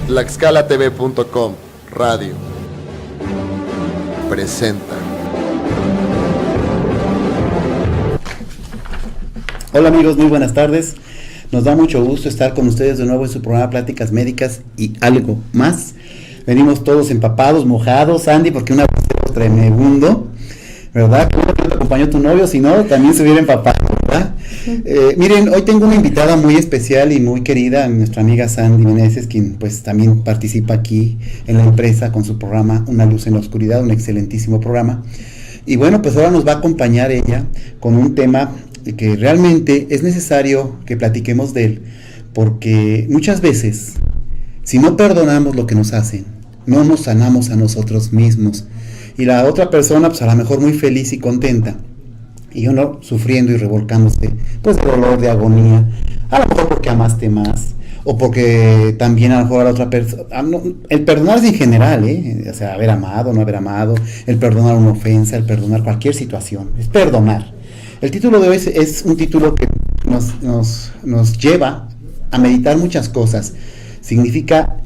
Tlaxcalatv.com Radio presenta. Hola amigos, muy buenas tardes. Nos da mucho gusto estar con ustedes de nuevo en su programa Pláticas Médicas y algo más. Venimos todos empapados, mojados, Andy, porque un aguacero tremendo, ¿verdad? ¿Cómo te acompañó tu novio? Si no, también se hubiera empapado, ¿verdad? Miren, hoy tengo una invitada muy especial y muy querida, nuestra amiga Sandy Meneses, quien pues también participa aquí en la empresa con su programa Una Luz en la Oscuridad, un excelentísimo programa. Y bueno, pues ahora nos va a acompañar ella con un tema que realmente es necesario que platiquemos de él, porque muchas veces, si no perdonamos lo que nos hacen, no nos sanamos a nosotros mismos, y la otra persona pues a lo mejor muy feliz y contenta, y uno sufriendo y revolcándose, pues de dolor, de agonía, a lo mejor porque amaste más, o porque también a lo mejor a la otra persona, el perdonar es en general, o sea, haber amado, no haber amado, el perdonar una ofensa, el perdonar cualquier situación, es perdonar. El título de hoy es un título que nos lleva a meditar muchas cosas. Significa,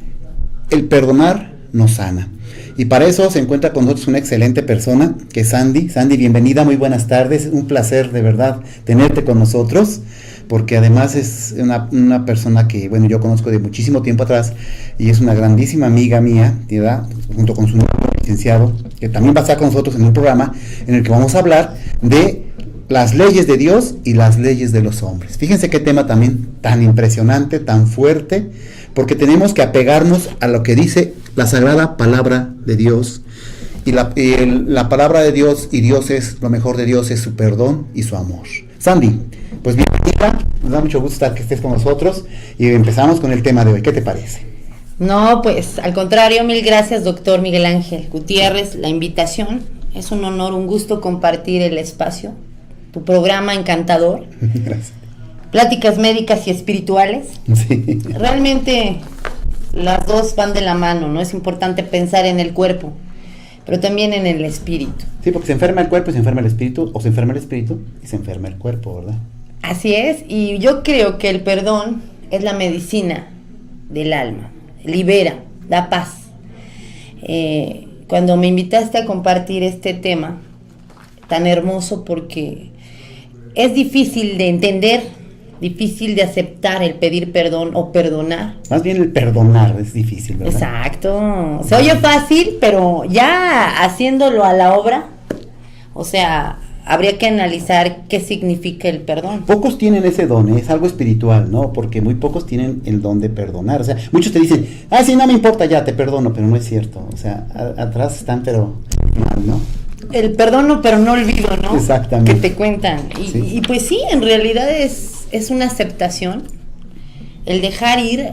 el perdonar nos sana. Y para eso se encuentra con nosotros una excelente persona, que es Sandy. Sandy, bienvenida, muy buenas tardes. Un placer de verdad tenerte con nosotros, porque además es una persona que, bueno, yo conozco de muchísimo tiempo atrás, y es una grandísima amiga mía, ¿verdad? Junto con su licenciado, que también va a estar con nosotros en un programa en el que vamos a hablar de las leyes de Dios y las leyes de los hombres. Fíjense qué tema también tan impresionante, tan fuerte, porque tenemos que apegarnos a lo que dice la sagrada palabra de Dios. Y la palabra de Dios, y Dios es, lo mejor de Dios es su perdón y su amor. Sandy, pues bienvenida, nos da mucho gusto que estés con nosotros, y empezamos con el tema de hoy. ¿Qué te parece? No, pues al contrario, mil gracias, doctor Miguel Ángel Gutiérrez, la invitación. Es un honor, un gusto compartir el espacio. Tu programa encantador. Gracias. Pláticas médicas y espirituales. Sí. Realmente las dos van de la mano, ¿no? Es importante pensar en el cuerpo, pero también en el espíritu. Sí, porque se enferma el cuerpo y se enferma el espíritu, o se enferma el espíritu y se enferma el cuerpo, ¿verdad? Así es, y yo creo que el perdón es la medicina del alma, libera, da paz. Cuando me invitaste a compartir este tema tan hermoso, porque es difícil de entender, difícil de aceptar el pedir perdón o perdonar. Más bien el perdonar es difícil, ¿verdad? Exacto. Se oye fácil, pero ya haciéndolo a la obra, o sea, habría que analizar qué significa el perdón. Pocos tienen ese don, es algo espiritual, ¿no? Porque muy pocos tienen el don de perdonar. O sea, muchos te dicen, sí, no me importa, ya te perdono, pero no es cierto. O sea, atrás están, pero mal, ¿no? El perdono, pero no olvido, ¿no? Exactamente. Que te cuentan. Y pues sí, en realidad es una aceptación. El dejar ir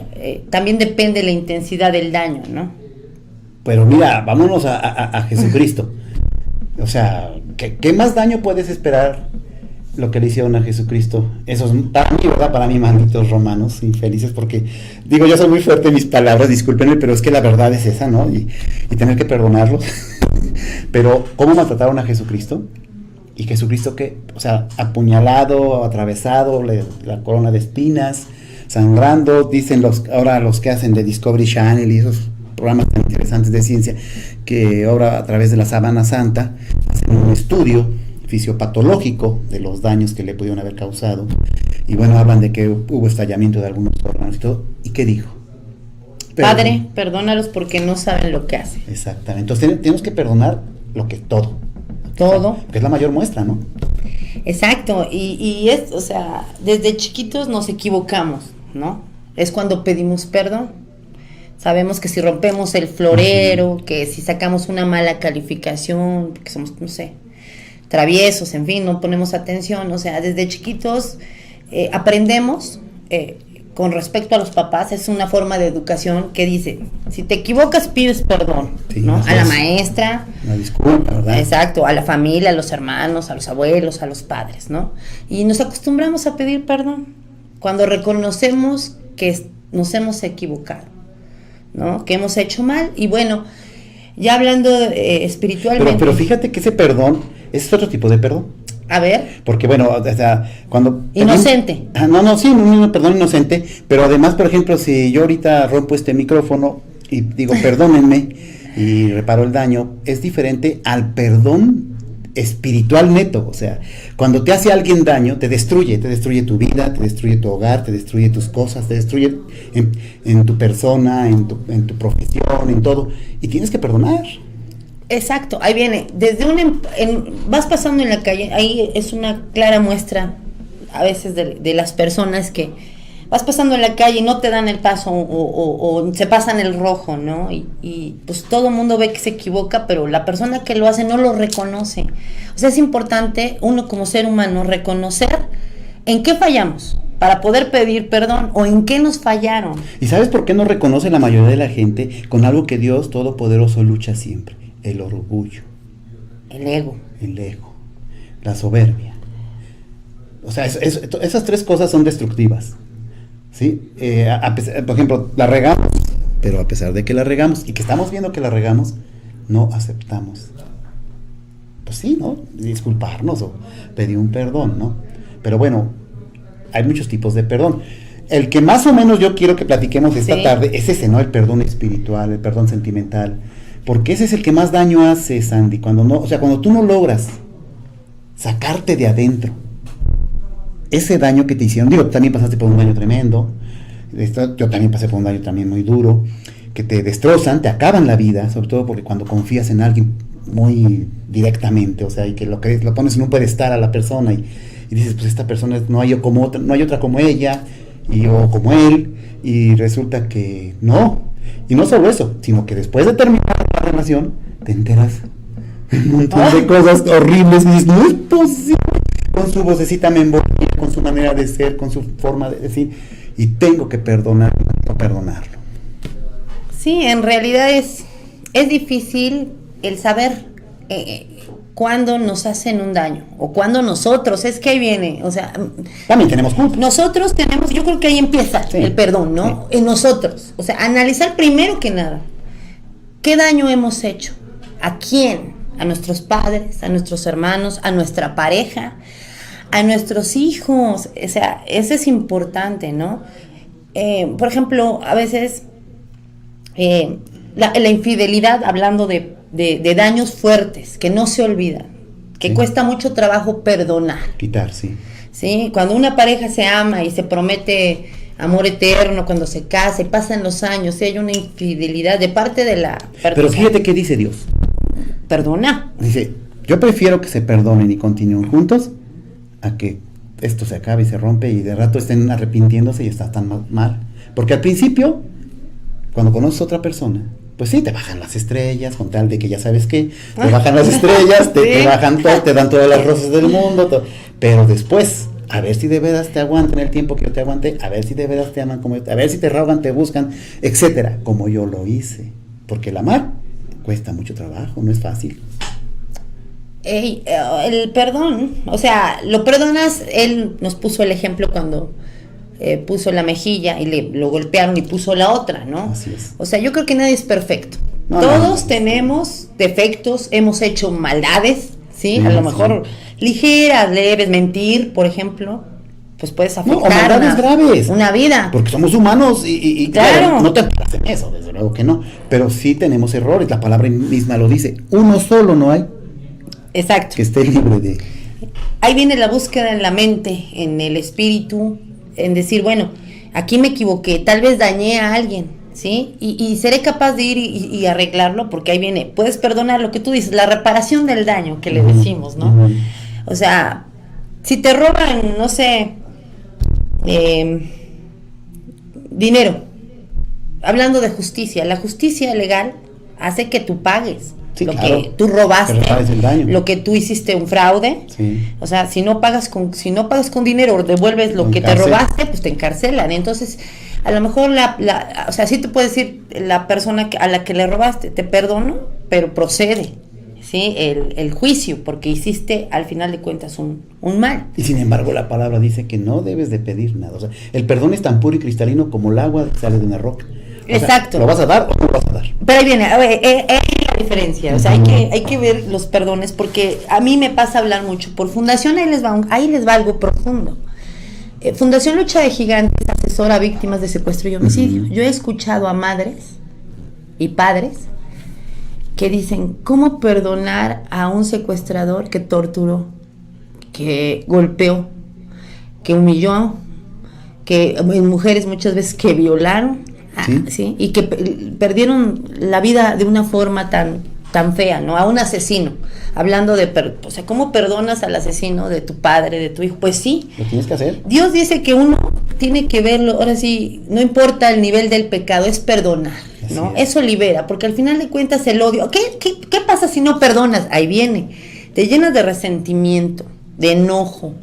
también depende de la intensidad del daño, ¿no? Pero mira, vámonos a Jesucristo. O sea, ¿qué más daño puedes esperar lo que le hicieron a Jesucristo? Esos, para mí, ¿verdad? Para mí, malditos romanos, infelices, porque, digo, yo soy muy fuerte en mis palabras, discúlpenme, pero es que la verdad es esa, ¿no? Y tener que perdonarlos. Pero, ¿cómo maltrataron a Jesucristo? Y Jesucristo que, o sea, apuñalado, atravesado, la corona de espinas, sangrando, dicen ahora los que hacen de Discovery Channel y esos programas tan interesantes de ciencia, que ahora a través de la Sábana Santa hacen un estudio fisiopatológico de los daños que le pudieron haber causado, y bueno, hablan de que hubo estallamiento de algunos órganos y todo. ¿Y qué dijo? Padre, perdónalos porque no saben lo que hacen. Exactamente. Entonces tenemos que perdonar lo que todo. Todo. Que es la mayor muestra, ¿no? Exacto. Y es, o sea, desde chiquitos nos equivocamos, ¿no? Es cuando pedimos perdón. Sabemos que si rompemos el florero, que si sacamos una mala calificación, que somos, no sé, traviesos, en fin, no ponemos atención. O sea, desde chiquitos aprendemos con respecto a los papás. Es una forma de educación que dice, si te equivocas pides perdón, sí, ¿no? A la maestra, una disculpa, ¿verdad? Exacto, a la familia, a los hermanos, a los abuelos, a los padres, ¿no? Y nos acostumbramos a pedir perdón cuando reconocemos que nos hemos equivocado, ¿no? Que hemos hecho mal. Y bueno, ya hablando espiritualmente. Pero fíjate que ese perdón es otro tipo de perdón. A ver. Porque bueno, o sea, cuando... Inocente. Sí, un perdón inocente, pero además, por ejemplo, si yo ahorita rompo este micrófono y digo perdónenme y reparo el daño, es diferente al perdón espiritual neto. O sea, cuando te hace alguien daño, te destruye tu vida, te destruye tu hogar, te destruye tus cosas, te destruye en tu persona, en tu profesión, en todo, y tienes que perdonar. Exacto, ahí viene, desde vas pasando en la calle, ahí es una clara muestra a veces de las personas que vas pasando en la calle y no te dan el paso o se pasan el rojo, ¿no? Y pues todo el mundo ve que se equivoca, pero la persona que lo hace no lo reconoce. O sea, es importante uno como ser humano reconocer en qué fallamos para poder pedir perdón o en qué nos fallaron. ¿Y sabes por qué no reconoce la mayoría de la gente con algo que Dios Todopoderoso lucha siempre? El orgullo, el ego, la soberbia. O sea, esas tres cosas son destructivas, ¿sí? Por ejemplo, la regamos, pero a pesar de que la regamos y que estamos viendo que la regamos, no aceptamos. Pues sí, ¿no? Disculparnos o pedir un perdón, ¿no? Pero bueno, hay muchos tipos de perdón. El que más o menos yo quiero que platiquemos esta tarde es ese, ¿no? El perdón espiritual, el perdón sentimental. Porque ese es el que más daño hace, Sandy, cuando tú no logras sacarte de adentro ese daño que te hicieron. Digo, tú también pasaste por un daño tremendo, yo también pasé por un daño también muy duro, que te destrozan, te acaban la vida, sobre todo porque cuando confías en alguien muy directamente, o sea, y que lo pones en un pedestal a la persona y dices, pues esta persona no hay otra como ella, o como él, y resulta que no. Y no solo eso, sino que después de terminar la relación, te enteras un montón de cosas horribles y dices, no es posible, con su vocecita me envolvía, con su manera de ser, con su forma de decir, y tengo que perdonarlo. Sí, en realidad es difícil el saber cuándo nos hacen un daño, o cuándo nosotros, es que ahí viene, o sea... También tenemos culpa. Nosotros tenemos, yo creo que ahí empieza el perdón, ¿no? Sí. En nosotros, o sea, analizar primero que nada, ¿qué daño hemos hecho? ¿A quién? A nuestros padres, a nuestros hermanos, a nuestra pareja, a nuestros hijos, o sea, eso es importante, ¿no? Por ejemplo, a veces la infidelidad, hablando de daños fuertes que no se olvidan, que cuesta mucho trabajo perdonar. Quitar, sí. Sí, cuando una pareja se ama y se promete amor eterno, cuando se casa y pasan los años, si hay una infidelidad de parte de la persona. Pero fíjate qué dice Dios. Perdona. Dice, yo prefiero que se perdonen y continúen juntos a que esto se acabe y se rompe y de rato estén arrepintiéndose y está tan mal. Porque al principio, cuando conoces a otra persona, pues sí, te bajan las estrellas, con tal de que ya sabes qué, te bajan las estrellas, te bajan todo, te dan todas las rosas del mundo, pero después, a ver si de veras te aguantan el tiempo que yo te aguanté, a ver si de veras te aman como yo, a ver si te rogan, te buscan, etcétera, como yo lo hice. Porque el amar cuesta mucho trabajo, no es fácil. El perdón, o sea, lo perdonas, él nos puso el ejemplo cuando puso la mejilla y lo golpearon y puso la otra, ¿no? Así es. O sea, yo creo que nadie es perfecto. Todos tenemos defectos, hemos hecho maldades, ¿sí? A lo mejor ligeras, leves, mentir, por ejemplo, pues puedes afectar graves, una vida. Porque somos humanos y claro, no te hacen eso, desde luego que no. Pero sí tenemos errores, la palabra misma lo dice. Uno solo no hay. Exacto. Que esté libre de... Ahí viene la búsqueda en la mente, en el espíritu, en decir, bueno, aquí me equivoqué, tal vez dañé a alguien, ¿sí? Y seré capaz de ir y arreglarlo, porque ahí viene, puedes perdonar lo que tú dices, la reparación del daño que le decimos, ¿no? O sea, si te roban, no sé, dinero, hablando de justicia, la justicia legal hace que tú pagues. Sí, lo claro, que tú robaste, el daño. lo que tú hiciste un fraude, sí. O sea, si no pagas con dinero o devuelves lo que te robaste, pues te encarcelan. Entonces, a lo mejor o sea, sí te puede decir la persona a la que le robaste, te perdono, pero procede, ¿sí? El juicio, porque hiciste al final de cuentas un mal. Y sin embargo la palabra dice que no debes de pedir nada. O sea, el perdón es tan puro y cristalino como el agua que sale de una roca. Exacto. Sea, ¿lo vas a dar o no lo vas a dar? Pero ahí viene, diferencia, o sea, hay que ver los perdones, porque a mí me pasa hablar mucho por Fundación, ahí les va algo profundo. Fundación Lucha de Gigantes asesora a víctimas de secuestro y homicidio. Yo he escuchado a madres y padres que dicen, ¿cómo perdonar a un secuestrador que torturó, que golpeó, que humilló, que en mujeres muchas veces que violaron, ¿sí? Y que perdieron la vida de una forma tan fea, ¿no? A un asesino, hablando o sea, ¿cómo perdonas al asesino de tu padre, de tu hijo? Pues sí. Lo tienes que hacer. Dios dice que uno tiene que verlo, ahora sí, no importa el nivel del pecado, es perdonar, ¿no? Eso libera, porque al final de cuentas el odio, ¿qué pasa si no perdonas? Ahí viene, te llenas de resentimiento, de enojo,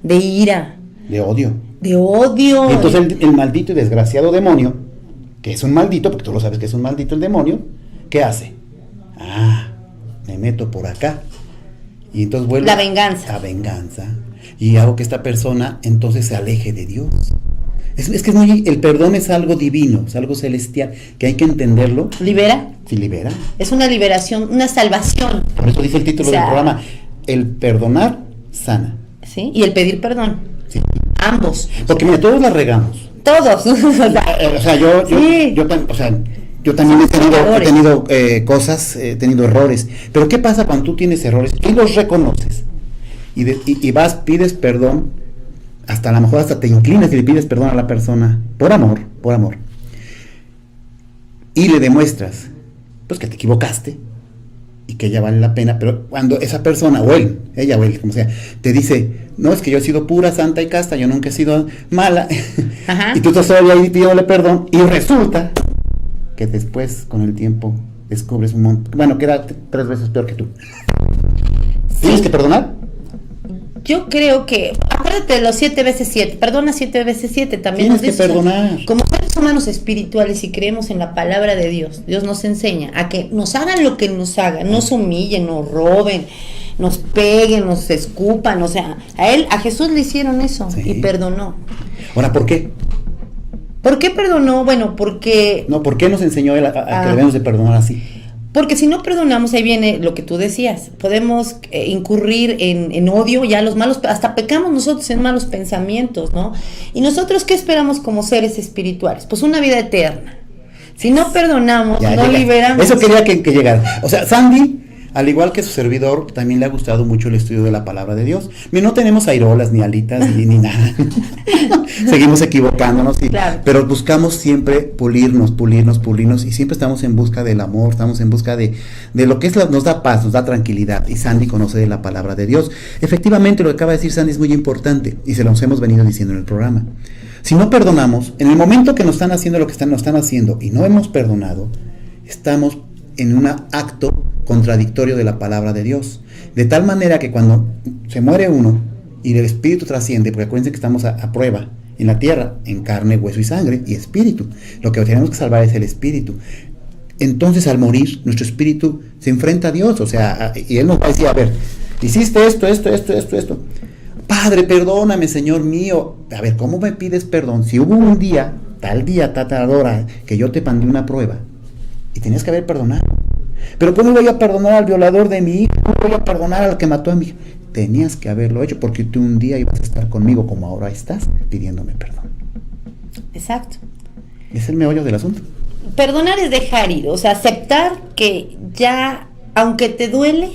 de ira. De odio. De odio. Y entonces el maldito y desgraciado demonio, que es un maldito, porque tú lo sabes que es un maldito el demonio, ¿qué hace? Me meto por acá. Y entonces vuelve la venganza. La venganza. Y hago que esta persona entonces se aleje de Dios. Es que el perdón es algo divino, es algo celestial, que hay que entenderlo. ¿Libera? Sí, libera. Es una liberación, una salvación. Por eso dice el título del programa, el perdonar sana. Sí, y el pedir perdón. Sí. Ambos. Porque mira, todos la regamos. Todos. O sea, yo también he tenido cosas, he tenido errores. Pero ¿qué pasa cuando tú tienes errores y los reconoces? Y vas, pides perdón, a lo mejor hasta te inclinas y le pides perdón a la persona, por amor. Y le demuestras, pues, que te equivocaste y que ya vale la pena. Pero cuando esa persona, ella o él, como sea, te dice, no, es que yo he sido pura, santa y casta, yo nunca he sido mala. Y tú estás todavía ahí pidiéndole perdón y resulta que después, con el tiempo, descubres un montón, bueno, que era 3 veces peor que tú. ¿Tienes que perdonar? Yo creo que, acuérdate de los 7 veces 7, perdona 7 veces 7, también tienes que perdonar. Como seres humanos espirituales y creemos en la palabra de Dios, Dios nos enseña a que nos hagan lo que nos hagan, nos humillen, nos roben, nos peguen, nos escupan, o sea, a Jesús le hicieron eso y perdonó. Ahora, ¿por qué? ¿Por qué perdonó? Bueno, porque... No, ¿por qué nos enseñó a que debemos de perdonar así? Porque si no perdonamos, ahí viene lo que tú decías, podemos incurrir en odio, ya los malos, hasta pecamos nosotros en malos pensamientos, ¿no? Y nosotros, ¿qué esperamos como seres espirituales? Pues una vida eterna. Si no perdonamos, liberamos. Eso quería que llegara. O sea, Sandy, al igual que su servidor, también le ha gustado mucho el estudio de la palabra de Dios. No tenemos airolas, ni alitas, ni nada. Seguimos equivocándonos, pero buscamos siempre pulirnos, y siempre estamos en busca del amor, estamos en busca de lo que nos da paz, nos da tranquilidad, y Sandy conoce de la palabra de Dios. Efectivamente, lo que acaba de decir Sandy es muy importante, y se los hemos venido diciendo en el programa. Si no perdonamos, en el momento que nos están haciendo lo que nos están haciendo, y no hemos perdonado, estamos en un acto contradictorio de la palabra de Dios, de tal manera que cuando se muere uno y el espíritu trasciende, porque acuérdense que estamos a prueba en la tierra, en carne, hueso y sangre y espíritu, lo que tenemos que salvar es el espíritu. Entonces, al morir, nuestro espíritu se enfrenta a Dios, o sea, y Él nos va a decir, a ver, hiciste esto, Padre, perdóname, Señor mío. A ver, ¿cómo me pides perdón? Si hubo un día, tal hora, que yo te mandé una prueba y tenías que haber perdonado. Pero ¿cómo voy a perdonar al violador de mi hijo? ¿Cómo voy a perdonar al que mató a mi hijo? Tenías que haberlo hecho, porque tú un día ibas a estar conmigo como ahora estás, pidiéndome perdón. Exacto. Es el meollo del asunto. Perdonar es dejar ir, o sea, aceptar que ya, aunque te duele,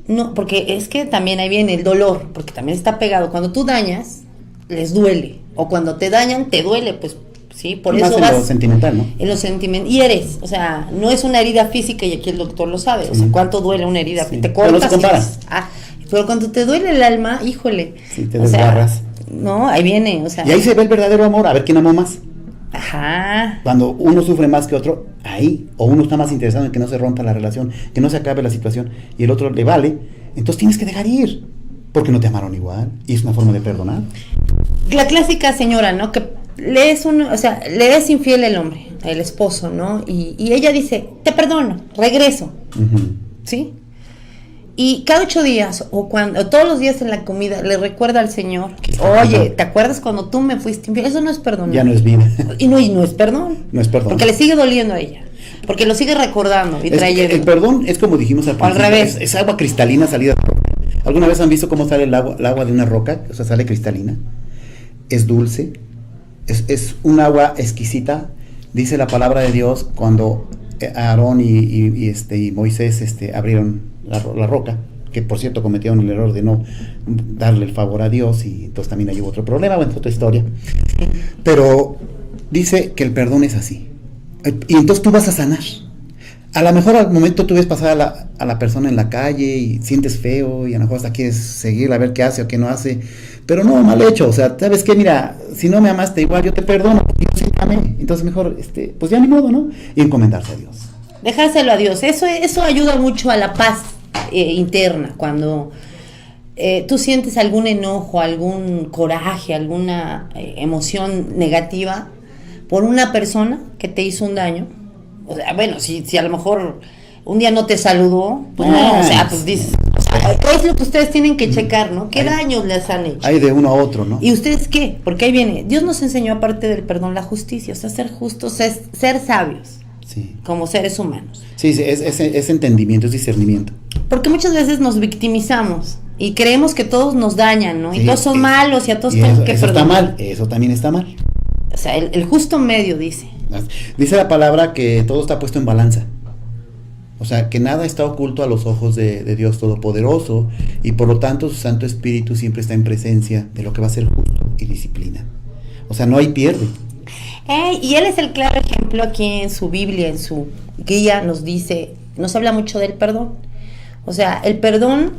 no, porque es que también ahí viene el dolor, porque también está pegado. Cuando tú dañas, les duele, o cuando te dañan, te duele, pues sí, por más eso en lo sentimental, ¿no? En lo sentimental, y o sea, no es una herida física, y aquí el doctor lo sabe, o sea, cuánto duele una herida, te cortas. Pero no se compara. Pero cuando te duele el alma, híjole. Sí, te desgarras. No, ahí viene, o sea. Y ahí se ve el verdadero amor, a ver quién amó más. Ajá. Cuando uno sufre más que otro, ahí, o uno está más interesado en que no se rompa la relación, que no se acabe la situación, y el otro le vale, entonces tienes que dejar ir, porque no te amaron igual, y es una forma de perdonar. La clásica señora, ¿no? Que le es infiel el hombre, el esposo, ¿no? Y ella dice, te perdono, regreso. ¿Sí? Y cada 8 días, o todos los días en la comida, le recuerda al Señor, oye, ¿te acuerdas cuando tú me fuiste infiel? Eso no es perdonar. Ya no es vida. Y no es perdón. No es perdón. Porque le sigue doliendo a ella. Porque lo sigue recordando y trayendo. El perdón es como dijimos al principio. Al revés. Es agua cristalina salida de roca. ¿Alguna vez han visto cómo sale el agua de una roca? O sea, sale cristalina. Es dulce. Es un agua exquisita. Dice la palabra de Dios cuando Aarón y Moisés abrieron la roca, que por cierto cometieron el error de no darle el favor a Dios, y entonces también hay otro problema, bueno, otra historia. Pero dice que el perdón es así. Y entonces tú vas a sanar. A lo mejor al momento tú ves pasar a la persona en la calle y sientes feo y a lo mejor hasta quieres seguir a ver qué hace o qué no hace, pero no, mal hecho. O sea, ¿sabes qué? Mira, si no me amaste igual, yo te perdono, porque yo sí te amé. Entonces mejor, pues ya ni modo, ¿no? Y encomendarse a Dios. Dejárselo a Dios. Eso ayuda mucho a la paz interna. Cuando tú sientes algún enojo, algún coraje, alguna emoción negativa por una persona que te hizo un daño. O sea, bueno, si a lo mejor un día no te saludó, pues no, o sea, pues dices, o sea, ¿qué es lo que ustedes tienen que checar, no? ¿Qué daños les han hecho? Hay de uno a otro, ¿no? ¿Y ustedes qué? Porque ahí viene, Dios nos enseñó, aparte del perdón, la justicia, o sea, ser justos, es ser sabios, sí, como seres humanos. Sí, es entendimiento, es discernimiento. Porque muchas veces nos victimizamos y creemos que todos nos dañan, ¿no? Y Sí, todos son malos y a todos y tengo que eso está perdonar. mal, eso también está mal. O sea, el justo medio dice. Dice la palabra que todo está puesto en balanza. O sea, que nada está oculto a los ojos de Dios Todopoderoso, y por lo tanto su Santo Espíritu siempre está en presencia de lo que va a ser justo y disciplina. O sea, no hay pierde. Y él es el claro ejemplo aquí en su Biblia, en su guía, nos dice, nos habla mucho del perdón. O sea, el perdón,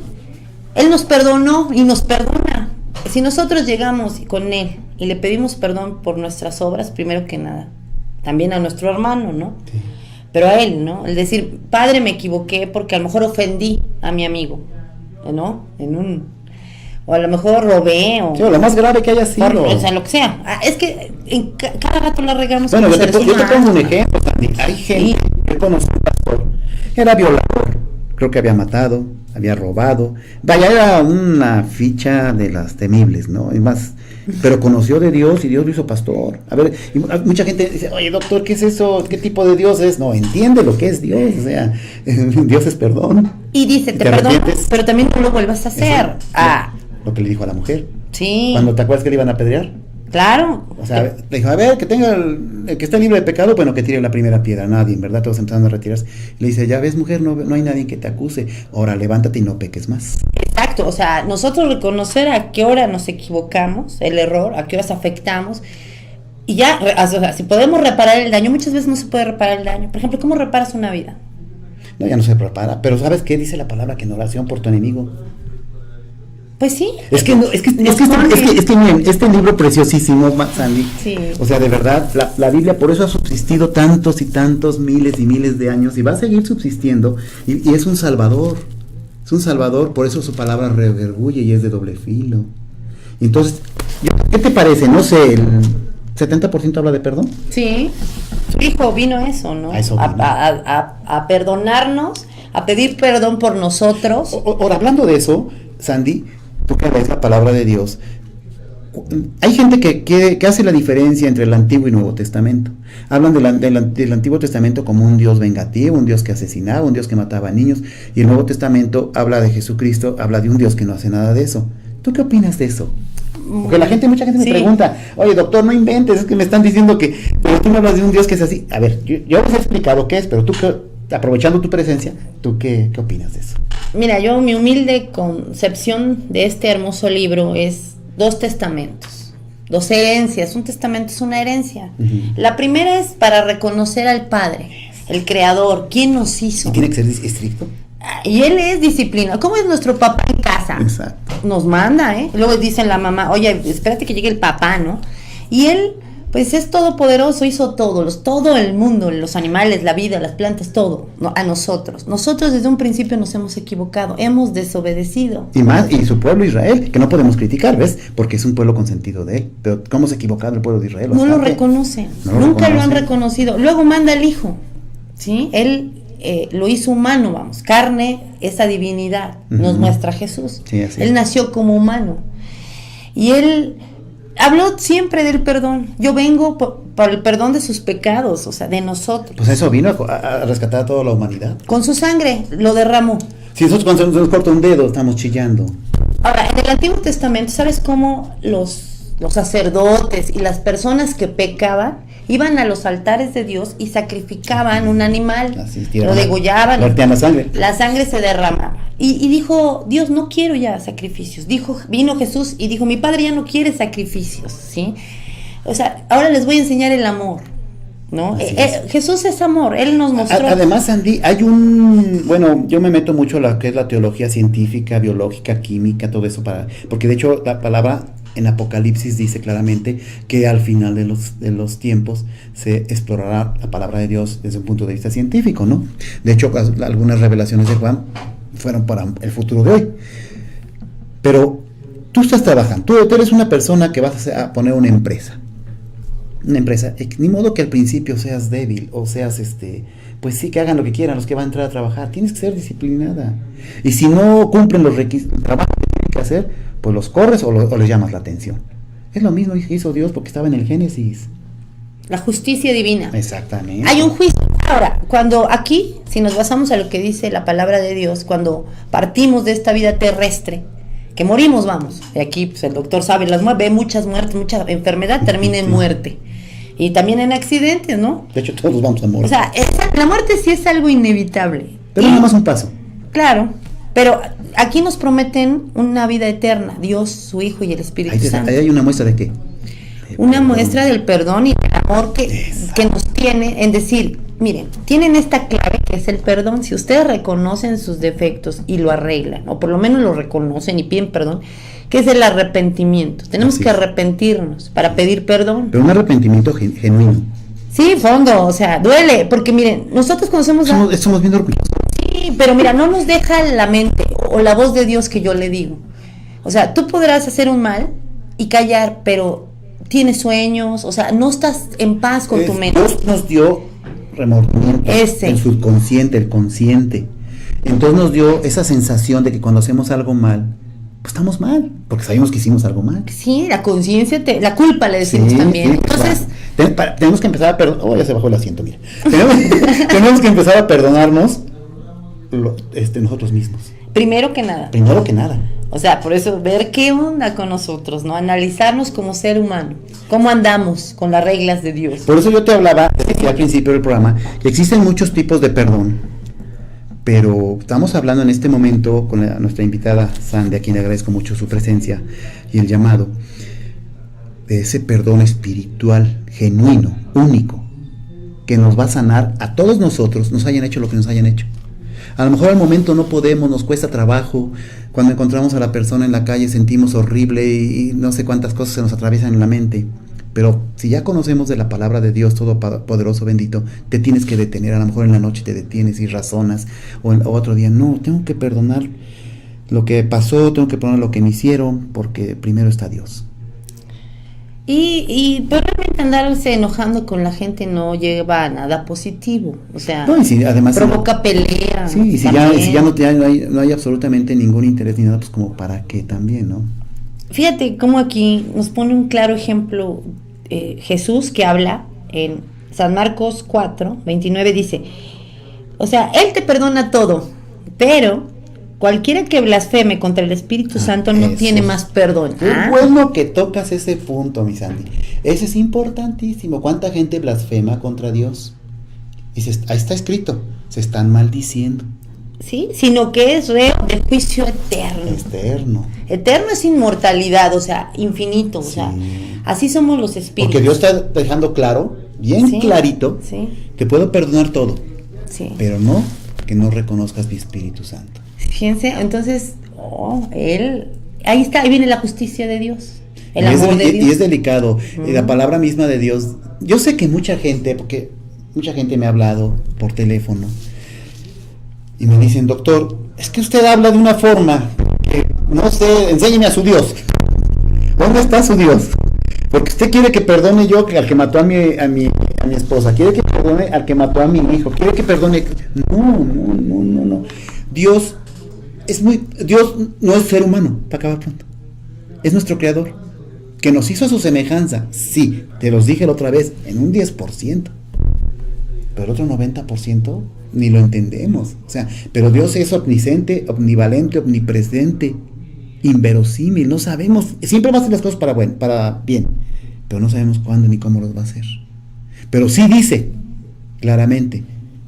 él nos perdonó y nos perdona. Si nosotros llegamos con él y le pedimos perdón por nuestras obras, primero que nada, también a nuestro hermano, ¿no? Sí. Pero a él, ¿no? El decir, Padre, me equivoqué porque a lo mejor ofendí a mi amigo, ¿no? O a lo mejor robé, o... Sí, lo más grave que haya sido. O sea, lo que sea. Es que cada rato la regamos. Bueno, como yo te seres pongo un humanos. ejemplo, Sandy. Hay gente que conoce un pastor, era violador, creo que había matado, había robado, vaya, era una ficha de las temibles, ¿no? Y más, pero conoció de Dios y Dios lo hizo pastor. A ver, y mucha gente dice, oye, doctor, ¿qué es eso? ¿Qué tipo de Dios es? No, entiende lo que es Dios, o sea, Dios es perdón. Y dice, te perdono, arrepientes, pero también no lo vuelvas a hacer. lo que le dijo a la mujer. Sí. Cuando te acuerdas que le iban a apedrear. Claro. O sea, le dijo, a ver, que tenga el que está libre de pecado, bueno, que tire la primera piedra. Nadie, en verdad, todos empezaron a retirarse. Le dice, ya ves, mujer, no hay nadie que te acuse. Ahora levántate y no peques más. Exacto, o sea, nosotros reconocer a qué hora nos equivocamos, el error, a qué horas afectamos, y ya, o sea, si podemos reparar el daño, muchas veces no se puede reparar el daño. Por ejemplo, ¿cómo reparas una vida? No, ya no se prepara. Pero ¿sabes qué dice la palabra? Que en oración por tu enemigo. Pues sí. Miren, este libro preciosísimo, Sandy. Sí. O sea, de verdad, la Biblia por eso ha subsistido tantos y tantos miles y miles de años y va a seguir subsistiendo. Y es un salvador. Es un salvador, por eso su palabra redarguye y es de doble filo. Entonces, ¿qué te parece? No sé, el 70% habla de perdón. Sí. Su hijo vino a eso, ¿no? A eso vino. A perdonarnos, a pedir perdón por nosotros. Ahora, hablando de eso, Sandy, tú que ves la palabra de Dios, hay gente que hace la diferencia entre el Antiguo y Nuevo Testamento. Hablan del Antiguo Testamento como un Dios vengativo, un Dios que asesinaba, un Dios que mataba a niños, y el Nuevo Testamento habla de Jesucristo, habla de un Dios que no hace nada de eso. ¿Tú qué opinas de eso? Porque mucha gente me pregunta, oye, doctor, no inventes, es que me están diciendo que, pero tú me hablas de un Dios que es así. A ver, yo les he explicado qué es, pero tú, aprovechando tu presencia, ¿tú qué opinas de eso? Mira, mi humilde concepción de este hermoso libro es 2 testamentos, 2 herencias. Un testamento es una herencia. Uh-huh. La primera es para reconocer al Padre, el Creador, quién nos hizo. ¿Y tiene que ser estricto? Y Él es disciplina. ¿Cómo es nuestro papá en casa? Exacto. Nos manda, ¿eh? Luego dicen la mamá, oye, espérate que llegue el papá, ¿no? Y Él, pues es todopoderoso, hizo todo el mundo, los animales, la vida, las plantas, todo, ¿no? A nosotros. Nosotros desde un principio nos hemos equivocado, hemos desobedecido. Y su pueblo Israel, que no podemos criticar, ¿ves? Porque es un pueblo consentido de él. Pero ¿cómo se ha equivocado el pueblo de Israel? No lo reconocen, nunca lo han reconocido. Luego manda al Hijo, ¿sí? Él lo hizo humano, vamos, carne, esa divinidad, nos muestra Jesús. Sí, así Él es. nació como humano. Y Él habló siempre del perdón. Yo vengo por el perdón de sus pecados, o sea, de nosotros. Pues eso vino a rescatar a toda la humanidad. Con su sangre lo derramó. Si nosotros cuando se nos corta un dedo estamos chillando. Ahora, en el Antiguo Testamento, ¿sabes cómo los sacerdotes y las personas que pecaban iban a los altares de Dios y sacrificaban un animal? Así, lo degollaban. La sangre. La sangre se derramaba. Y dijo, Dios, no quiero ya sacrificios. Vino Jesús y dijo, mi Padre ya no quiere sacrificios, ¿sí? O sea, ahora les voy a enseñar el amor, ¿no? Jesús es amor, Él nos mostró. Además, Andy, bueno, yo me meto mucho a lo que es la teología científica, biológica, química, todo eso, porque de hecho la palabra en Apocalipsis dice claramente que al final de los tiempos se explorará la palabra de Dios desde un punto de vista científico, ¿no? De hecho, algunas revelaciones de Juan fueron para el futuro de hoy. Pero tú estás trabajando, tú eres una persona que vas a poner una empresa, ni modo que al principio seas débil o seas pues sí, que hagan lo que quieran los que van a entrar a trabajar. Tienes que ser disciplinada, y si no cumplen los requisitos, el trabajo que tienen que hacer, pues los corres o les llamas la atención. Es lo mismo que hizo Dios, porque estaba en el Génesis. La justicia divina. Exactamente. Hay un juicio. Ahora, cuando aquí, si nos basamos a lo que dice la palabra de Dios, cuando partimos de esta vida terrestre, que morimos, vamos, y aquí pues el doctor sabe, ve muchas muertes, mucha enfermedad termina en muerte, y también en accidentes, ¿no? De hecho, todos vamos a morir. O sea, la muerte sí es algo inevitable. Pero nada más un paso. Claro, pero aquí nos prometen una vida eterna, Dios, su Hijo y el Espíritu Santo. Ahí hay una muestra de qué. Una muestra del perdón y del amor que nos tiene en decir, miren, tienen esta clave que es el perdón. Si ustedes reconocen sus defectos y lo arreglan, o por lo menos lo reconocen y piden perdón, que es el arrepentimiento. Tenemos que arrepentirnos para pedir perdón. Pero un arrepentimiento genuino. Sí, fondo, o sea, duele, porque miren, nosotros conocemos... Somos bien orgullosos. Sí, pero mira, no nos deja la mente o la voz de Dios que yo le digo. O sea, tú podrás hacer un mal y callar, pero tienes sueños, o sea, no estás en paz con tu mente. Dios nos dio remordimiento, el subconsciente, el consciente. Entonces nos dio esa sensación de que cuando hacemos algo mal, pues estamos mal, porque sabemos que hicimos algo mal. Sí, la conciencia, la culpa le decimos también. Sí, entonces... tenemos que empezar a perdonar. Oh, ya se bajó el asiento, mira. Tenemos que empezar a perdonarnos nosotros mismos. Primero que nada. O sea, por eso ver qué onda con nosotros, ¿no? Analizarnos como ser humano, cómo andamos con las reglas de Dios. Por eso yo te hablaba, decía al principio del programa, que existen muchos tipos de perdón, pero estamos hablando en este momento con nuestra invitada Sandy, a quien le agradezco mucho su presencia y el llamado, de ese perdón espiritual, genuino, único, que nos va a sanar a todos nosotros, nos hayan hecho lo que nos hayan hecho. A lo mejor al momento no podemos, nos cuesta trabajo. Cuando encontramos a la persona en la calle sentimos horrible y no sé cuántas cosas se nos atraviesan en la mente. Pero si ya conocemos de la palabra de Dios Todopoderoso, bendito, te tienes que detener. A lo mejor en la noche te detienes y razonas, o otro día, no, tengo que perdonar lo que pasó, tengo que perdonar lo que me hicieron, porque primero está Dios. Pero realmente andarse enojando con la gente no lleva a nada positivo, o sea, no, y si, además, provoca pelea. Sí, y si ya no hay absolutamente ningún interés ni nada, pues como para qué también, ¿no? Fíjate cómo aquí nos pone un claro ejemplo Jesús, que habla en San Marcos 4:29, dice, o sea, Él te perdona todo, pero cualquiera que blasfeme contra el Espíritu Santo no tiene más perdón. Qué bueno que tocas ese punto, mi Sandy. Ese es importantísimo. ¿Cuánta gente blasfema contra Dios? Y ahí está escrito, se están maldiciendo. Sí, sino que es reo de juicio eterno. Eterno es inmortalidad, o sea, infinito, o sea, así somos los espíritus. Porque Dios está dejando claro, bien clarito, que puedo perdonar todo, pero no que no reconozcas mi Espíritu Santo. Fíjense, entonces, ahí viene la justicia de Dios, el amor de Dios. Y es delicado, la palabra misma de Dios. Yo sé que porque mucha gente me ha hablado por teléfono y me dicen, doctor, es que usted habla de una forma que, no sé, enséñeme a su Dios. ¿Dónde está su Dios? Porque usted quiere que perdone yo al que mató a mi esposa, quiere que perdone al que mató a mi hijo, quiere que perdone... No. Dios no es ser humano, para acabar pronto. Es nuestro creador, que nos hizo a su semejanza, sí, te los dije la otra vez, en un 10%, pero el otro 90% ni lo entendemos, o sea, pero Dios es omnisciente, omnivalente, omnipresente, inverosímil, no sabemos, siempre va a hacer las cosas para bien, pero no sabemos cuándo ni cómo los va a hacer. Pero sí dice claramente,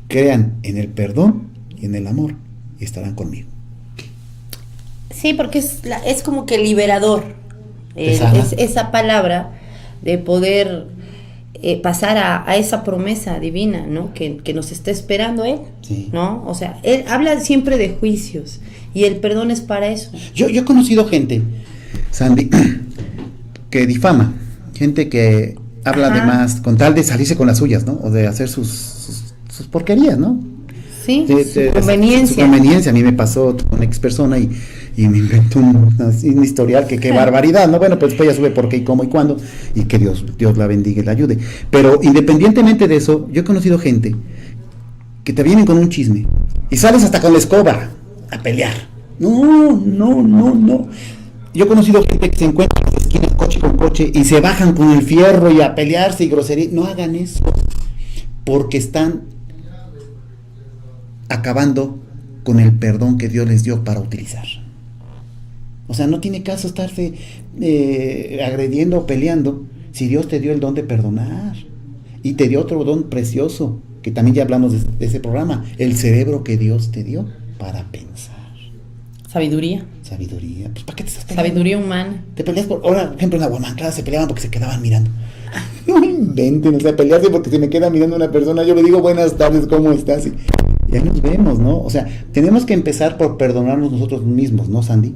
crean en el perdón y en el amor y estarán conmigo. Sí, porque es como que liberador, es esa palabra de poder pasar a esa promesa divina, ¿no? Que nos está esperando Él, sí. ¿no? O sea, Él habla siempre de juicios y el perdón es para eso. Yo he conocido gente, Sandy, que difama, gente que habla de más con tal de salirse con las suyas, ¿no? O de hacer sus porquerías, ¿no? Sí, su conveniencia. Su conveniencia. A mí me pasó con una ex persona y me inventó un historial que qué barbaridad, ¿no? Bueno, pues después ya sube por qué y cómo y cuándo, y que Dios la bendiga y la ayude. Pero independientemente de eso, yo he conocido gente que te vienen con un chisme y sales hasta con la escoba a pelear. No. Yo he conocido gente que se encuentra en las esquinas coche con coche y se bajan con el fierro y a pelearse y grosería. No hagan eso, porque están acabando con el perdón que Dios les dio para utilizar. O sea, no tiene caso estarse agrediendo o peleando si Dios te dio el don de perdonar y te dio otro don precioso, que también ya hablamos de ese programa, el cerebro que Dios te dio para pensar. Sabiduría, pues ¿para qué te estás peleando? sabiduría humana. Te peleas por ejemplo, en la Guamanclada se peleaban porque se quedaban mirando. No inventen, o sea, pelearse porque se me queda mirando una persona, yo le digo buenas tardes, ¿cómo estás? Y ya nos vemos, ¿no? O sea, tenemos que empezar por perdonarnos nosotros mismos, ¿no, Sandy?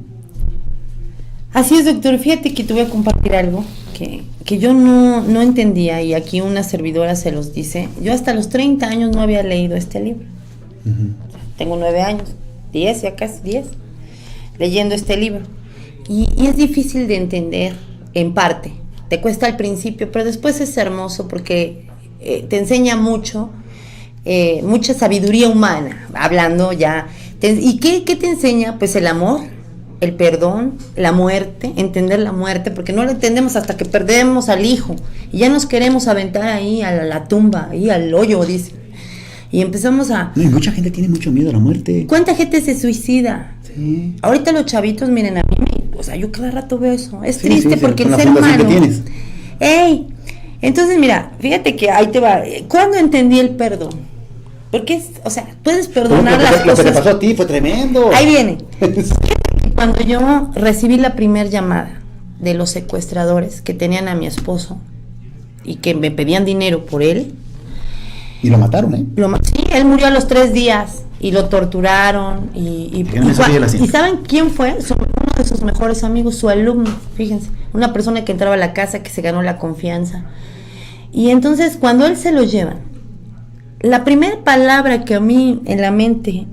Así es, doctor. Fíjate que te voy a compartir algo que yo no entendía, y aquí una servidora se los dice. Yo hasta los 30 años no había leído este libro. Uh-huh. Tengo 9 años, 10, ya casi 10, leyendo este libro. Y es difícil de entender, en parte. Te cuesta al principio, pero después es hermoso porque te enseña mucho, mucha sabiduría humana, hablando ya. ¿Y qué te enseña? Pues el amor, el perdón, la muerte, entender la muerte, porque no la entendemos hasta que perdemos al hijo y ya nos queremos aventar ahí a la tumba, ahí al hoyo, dice. Y empezamos a... No, y mucha gente tiene mucho miedo a la muerte. ¿Cuánta gente se suicida? Sí. Ahorita los chavitos, miren, a mí, o sea, yo cada rato veo eso. Es triste sí, porque con el la ser humano... que tienes. ¡Ey! Entonces, mira, fíjate que ahí te va. ¿Cuándo entendí el perdón? Porque, o sea, puedes perdonar las cosas. Lo que te pasó a ti fue tremendo. Ahí viene. Cuando yo recibí la primer llamada de los secuestradores que tenían a mi esposo y que me pedían dinero por él. Y lo mataron, ¿eh? Sí, él murió a los 3 días y lo torturaron. Y ¿saben quién fue? Uno de sus mejores amigos, su alumno, fíjense. Una persona que entraba a la casa, que se ganó la confianza. Y entonces, cuando él se lo llevan, la primera palabra que a mí en la mente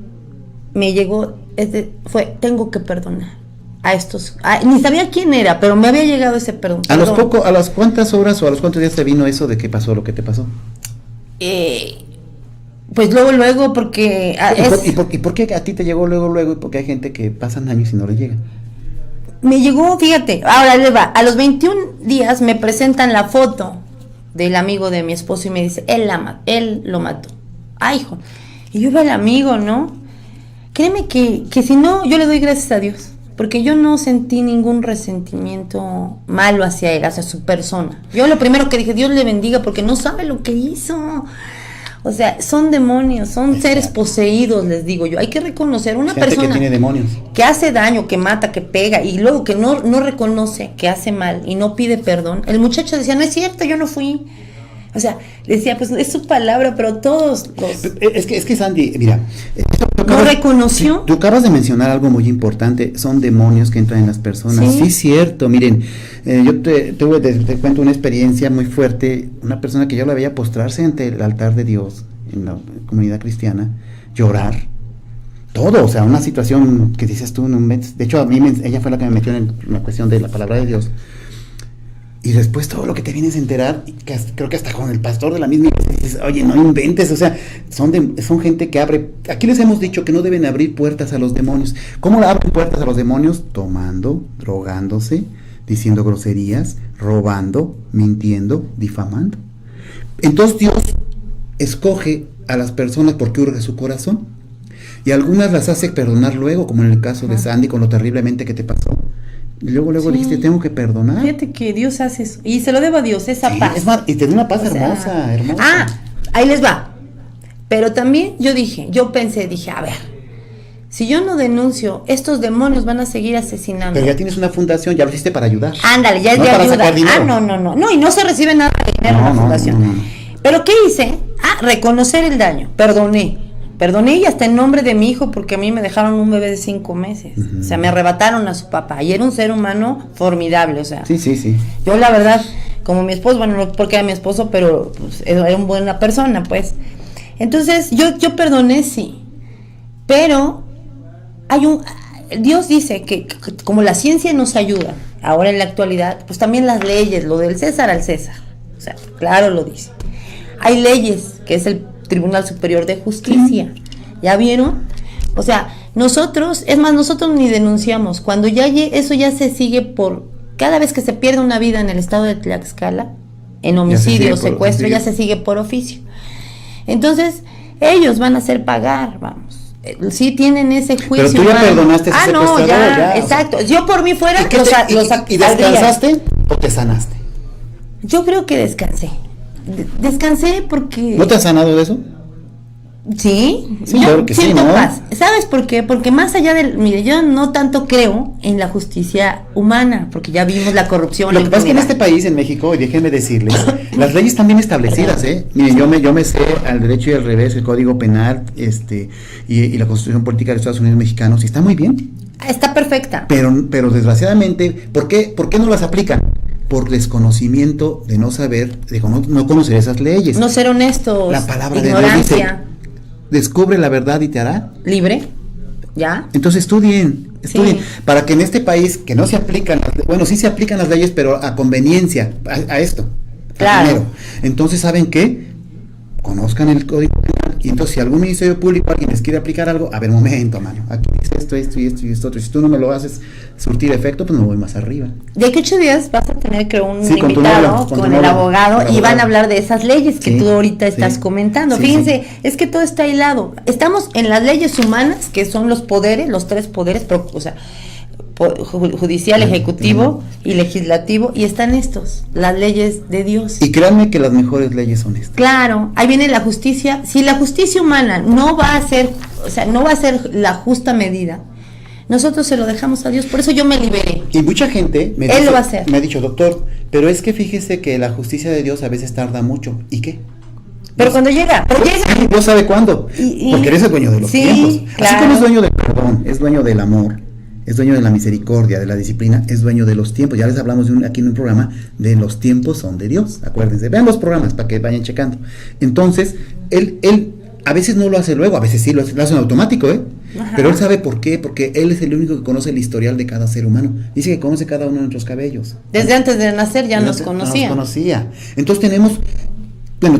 me llegó fue: tengo que perdonar a estos. Ni sabía quién era, pero me había llegado ese perdón. ¿A las cuántas horas o a los cuántos días te vino eso de que pasó lo que te pasó? Pues luego, porque... ¿Y por qué a ti te llegó luego? Y porque hay gente que pasan años y no le llega. Me llegó, fíjate, ahora le va. A los 21 días me presentan la foto del amigo de mi esposo y me dice: él lo mató. Ay, hijo. Y yo veo al amigo, ¿no? Créeme que si no, yo le doy gracias a Dios, porque yo no sentí ningún resentimiento malo hacia él, hacia su persona. Yo lo primero que dije: Dios le bendiga, porque no sabe lo que hizo. O sea, son demonios, son seres poseídos, les digo yo. Hay que reconocer una persona que tiene demonios, que hace daño, que mata, que pega, y luego que no reconoce que hace mal y no pide perdón. El muchacho decía: no es cierto, yo no fui. O sea, decía, pues es su palabra, pero todos los... Es que Sandy, mira... ¿No reconoció? Tú acabas de mencionar algo muy importante, son demonios que entran en las personas. Sí, cierto, miren, yo te cuento una experiencia muy fuerte, una persona que yo la veía postrarse ante el altar de Dios, en la comunidad cristiana, llorar, todo, o sea, una situación que dices tú, de hecho a mí ella fue la que me metió en la cuestión de la palabra de Dios. Y después todo lo que te vienes a enterar, que creo que hasta con el pastor de la misma iglesia dices: oye, no inventes, o sea, son gente que abre. Aquí les hemos dicho que no deben abrir puertas a los demonios. ¿Cómo abren puertas a los demonios? Tomando, drogándose, diciendo groserías, robando, mintiendo, difamando. Entonces Dios escoge a las personas porque urge su corazón, y algunas las hace perdonar luego, como en el caso de Sandy, con lo terriblemente que te pasó. Y luego Sí. dijiste, tengo que perdonar. Fíjate que Dios hace eso. Y se lo debo a Dios, esa Sí, paz. es más, y te da una paz O sea, hermosa, hermosa. Ah, ahí les va. Pero también dije, a ver, si yo no denuncio, estos demonios van a seguir asesinando. Pero ya tienes una fundación, ya lo hiciste para ayudar. Ándale, ya es No de para ayuda. sacar dinero. No, y no se recibe nada de dinero en la fundación. No. Pero ¿qué hice? Reconocer el daño. Perdoné y hasta en nombre de mi hijo, porque a mí me dejaron un bebé de 5 meses. Uh-huh. O sea, me arrebataron a su papá y era un ser humano formidable, o sea. Sí. Yo la verdad, como mi esposo, bueno, no porque era mi esposo, pero pues, era una buena persona, pues. Entonces, yo perdoné, sí. Pero Dios dice que como la ciencia nos ayuda, ahora en la actualidad, pues también las leyes, lo del César al César. O sea, claro lo dice. Hay leyes, que es el Tribunal Superior de Justicia. ¿Ya vieron? O sea, nosotros ni denunciamos. Cuando eso ya se sigue cada vez que se pierde una vida en el estado de Tlaxcala, en homicidio o secuestro, ya se sigue por oficio. Entonces, ellos van a hacer pagar, vamos. Sí tienen ese juicio. Pero tú ya perdonaste a ese secuestrador, ya, exacto. O sea, yo por mí fuera ¿Y descansaste o te sanaste? Yo creo que descansé. Descansé porque... ¿No te has sanado de eso? Sí, Sí, claro que sí, siento ¿no? paz. ¿Sabes por qué? Porque más allá mire, yo no tanto creo en la justicia humana, porque ya vimos la corrupción. Lo que pasa es que en este país, en México, y déjenme decirles, las leyes están bien establecidas, Miren, yo me sé al derecho y al revés, el Código Penal, y la Constitución Política de los Estados Unidos Mexicanos, y está muy bien. Está perfecta. Pero desgraciadamente, ¿por qué no las aplican? Por desconocimiento de no saber, de no conocer esas leyes. No ser honestos. La palabra de ignorancia. Dios dice, descubre la verdad y te hará libre. ¿Ya? Entonces estudien, Sí. para que en este país que no se aplican, bueno, sí se aplican las leyes, pero a conveniencia, a esto. Claro. Primero. Entonces, ¿saben qué? Conozcan el Código Penal, y entonces si algún ministerio público, alguien les quiere aplicar algo, a ver, momento, mano, aquí dice esto y esto otro, y si tú no me lo haces surtir efecto, pues me voy más arriba. De aquí a 8 días vas a tener, creo, un Sí, con tu invitado novio, con el abogado, y van a hablar de esas leyes que Sí, tú ahorita estás sí, comentando. sí, Fíjense, es que todo está hilado. Estamos en las leyes humanas, que son los poderes, los 3 poderes, o sea, judicial, ejecutivo y legislativo, y están las leyes de Dios. Y créanme que las mejores leyes son estas. Claro, ahí viene la justicia. Si la justicia humana no va a ser, o sea, no va a ser la justa medida, nosotros se lo dejamos a Dios. Por eso yo me liberé. Y mucha gente Él lo va a hacer. me ha dicho, doctor, pero es que fíjese que la justicia de Dios a veces tarda mucho. ¿Y qué? Pero cuando llega, Dios sabe cuándo, porque eres el dueño de los sí, tiempos. claro. Así como es dueño del perdón, es dueño del amor, es dueño de la misericordia, de la disciplina, es dueño de los tiempos. Ya les hablamos aquí en un programa de los tiempos son de Dios, acuérdense. Vean los programas para que vayan checando. Entonces, él a veces no lo hace luego, a veces sí lo hace en automático, Ajá. Pero él sabe por qué, porque él es el único que conoce el historial de cada ser humano. Dice que conoce cada uno de nuestros cabellos. Desde antes de nacer ya nos conocía. Nos conocía. Entonces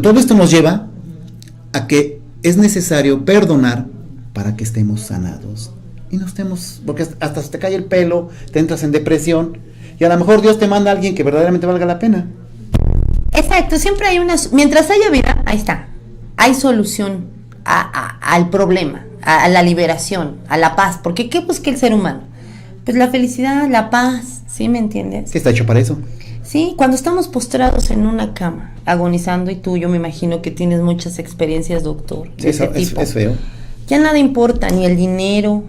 todo esto nos lleva a que es necesario perdonar para que estemos sanados. Y no estemos, porque hasta se te cae el pelo, te entras en depresión, y a lo mejor Dios te manda a alguien que verdaderamente valga la pena. Exacto, siempre hay mientras haya vida, ahí está, hay solución al problema, a la liberación, a la paz, porque ¿qué busca el ser humano? Pues la felicidad, la paz, ¿sí me entiendes? ¿Qué está hecho para eso? Sí, cuando estamos postrados en una cama, agonizando, y tú, yo me imagino que tienes muchas experiencias, doctor, de Sí, ese tipo. es feo. Ya nada importa, ni el dinero,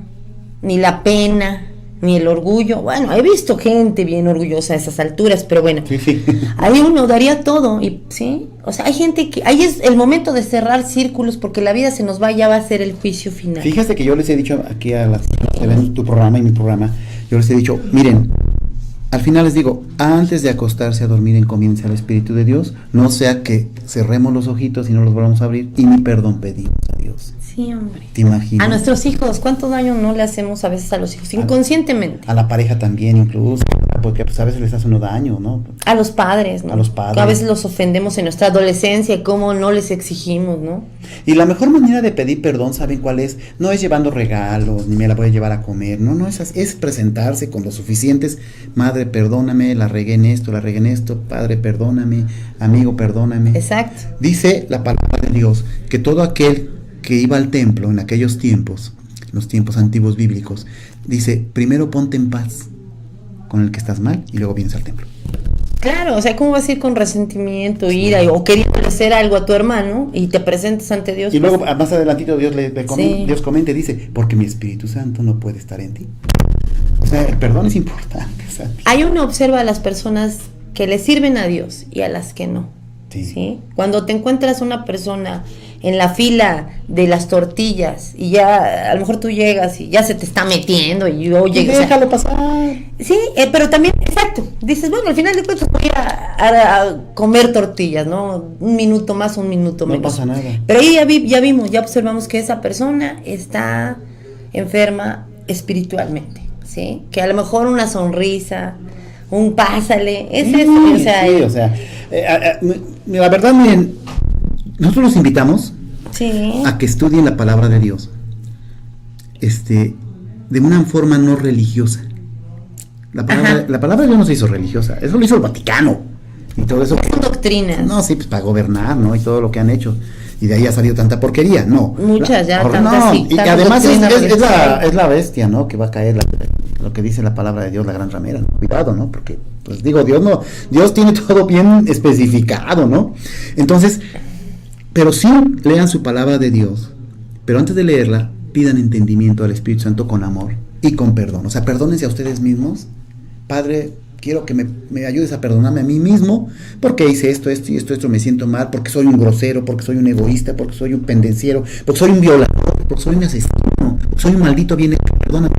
ni la pena, ni el orgullo. Bueno, he visto gente bien orgullosa a esas alturas, pero bueno, Sí. ahí uno daría todo, y sí, o sea, hay gente que, ahí es el momento de cerrar círculos, porque la vida se nos va, ya va a ser el juicio final. Fíjate que yo les he dicho aquí a las que ven tu programa y mi programa, yo les he dicho, miren, al final les digo, antes de acostarse a dormir, encomiéndense al Espíritu de Dios, no sea que cerremos los ojitos y no los volvamos a abrir, y ni perdón pedimos a Dios. Sí, hombre. ¿Te imaginas? A nuestros hijos, ¿cuánto daño no le hacemos a veces a los hijos? Inconscientemente. A la pareja también, incluso. porque pues a veces les hace uno daño, ¿no? A los padres, ¿no? A los padres. Que a veces los ofendemos en nuestra adolescencia y cómo no les exigimos, ¿no? Y la mejor manera de pedir perdón, ¿saben cuál es? No es llevando regalos, ni me la voy a llevar a comer, no, es presentarse con los suficientes. Madre, perdóname, la regué en esto, padre, perdóname, amigo, perdóname. Exacto. Dice la palabra de Dios que todo aquel que iba al templo en aquellos tiempos, los tiempos antiguos bíblicos, dice, primero ponte en paz con el que estás mal y luego vienes al templo. Claro, o sea, ¿cómo vas a ir con resentimiento, ira o queriendo hacer algo a tu hermano y te presentes ante Dios? Y luego más adelantito Dios Sí. Dios comenta y dice, porque mi Espíritu Santo no puede estar en ti. O sea, el perdón es importante, ¿sabes? Hay uno observa a las personas que le sirven a Dios y a las que no. Sí. ¿Sí? Cuando te encuentras una persona en la fila de las tortillas y ya a lo mejor tú llegas y ya se te está metiendo y oye, Déjalo pasar. Sí, pero también, exacto, dices, bueno, al final de cuentas voy a comer tortillas, ¿no? Un minuto más, un minuto menos. No pasa nada. Pero ahí ya vimos, ya observamos que esa persona está enferma espiritualmente, ¿sí? Que a lo mejor una sonrisa, un pásale, es eso, o sea... Sí, o sea, la verdad, miren, nosotros los invitamos sí. a que estudien la palabra de Dios, de una forma no religiosa. La palabra de Dios no se hizo religiosa, eso lo hizo el Vaticano y todo eso. Son doctrinas. No, sí, pues para gobernar, ¿no? Y todo lo que han hecho. Y de ahí ha salido tanta porquería, no. Muchas ya, tantas no, sí. Y además es la bestia, ¿no? Que va a caer, lo que dice la palabra de Dios, la gran ramera, ¿no? Cuidado, ¿no? Porque, pues digo, Dios tiene todo bien especificado, ¿no? Entonces, pero sí lean su palabra de Dios, pero antes de leerla, pidan entendimiento al Espíritu Santo con amor y con perdón. O sea, perdónense a ustedes mismos. Padre, quiero que me ayudes a perdonarme a mí mismo, porque hice esto, me siento mal, porque soy un grosero, porque soy un egoísta, porque soy un pendenciero, porque soy un violador, porque soy un asesino, porque soy un maldito bien hecho, perdóname.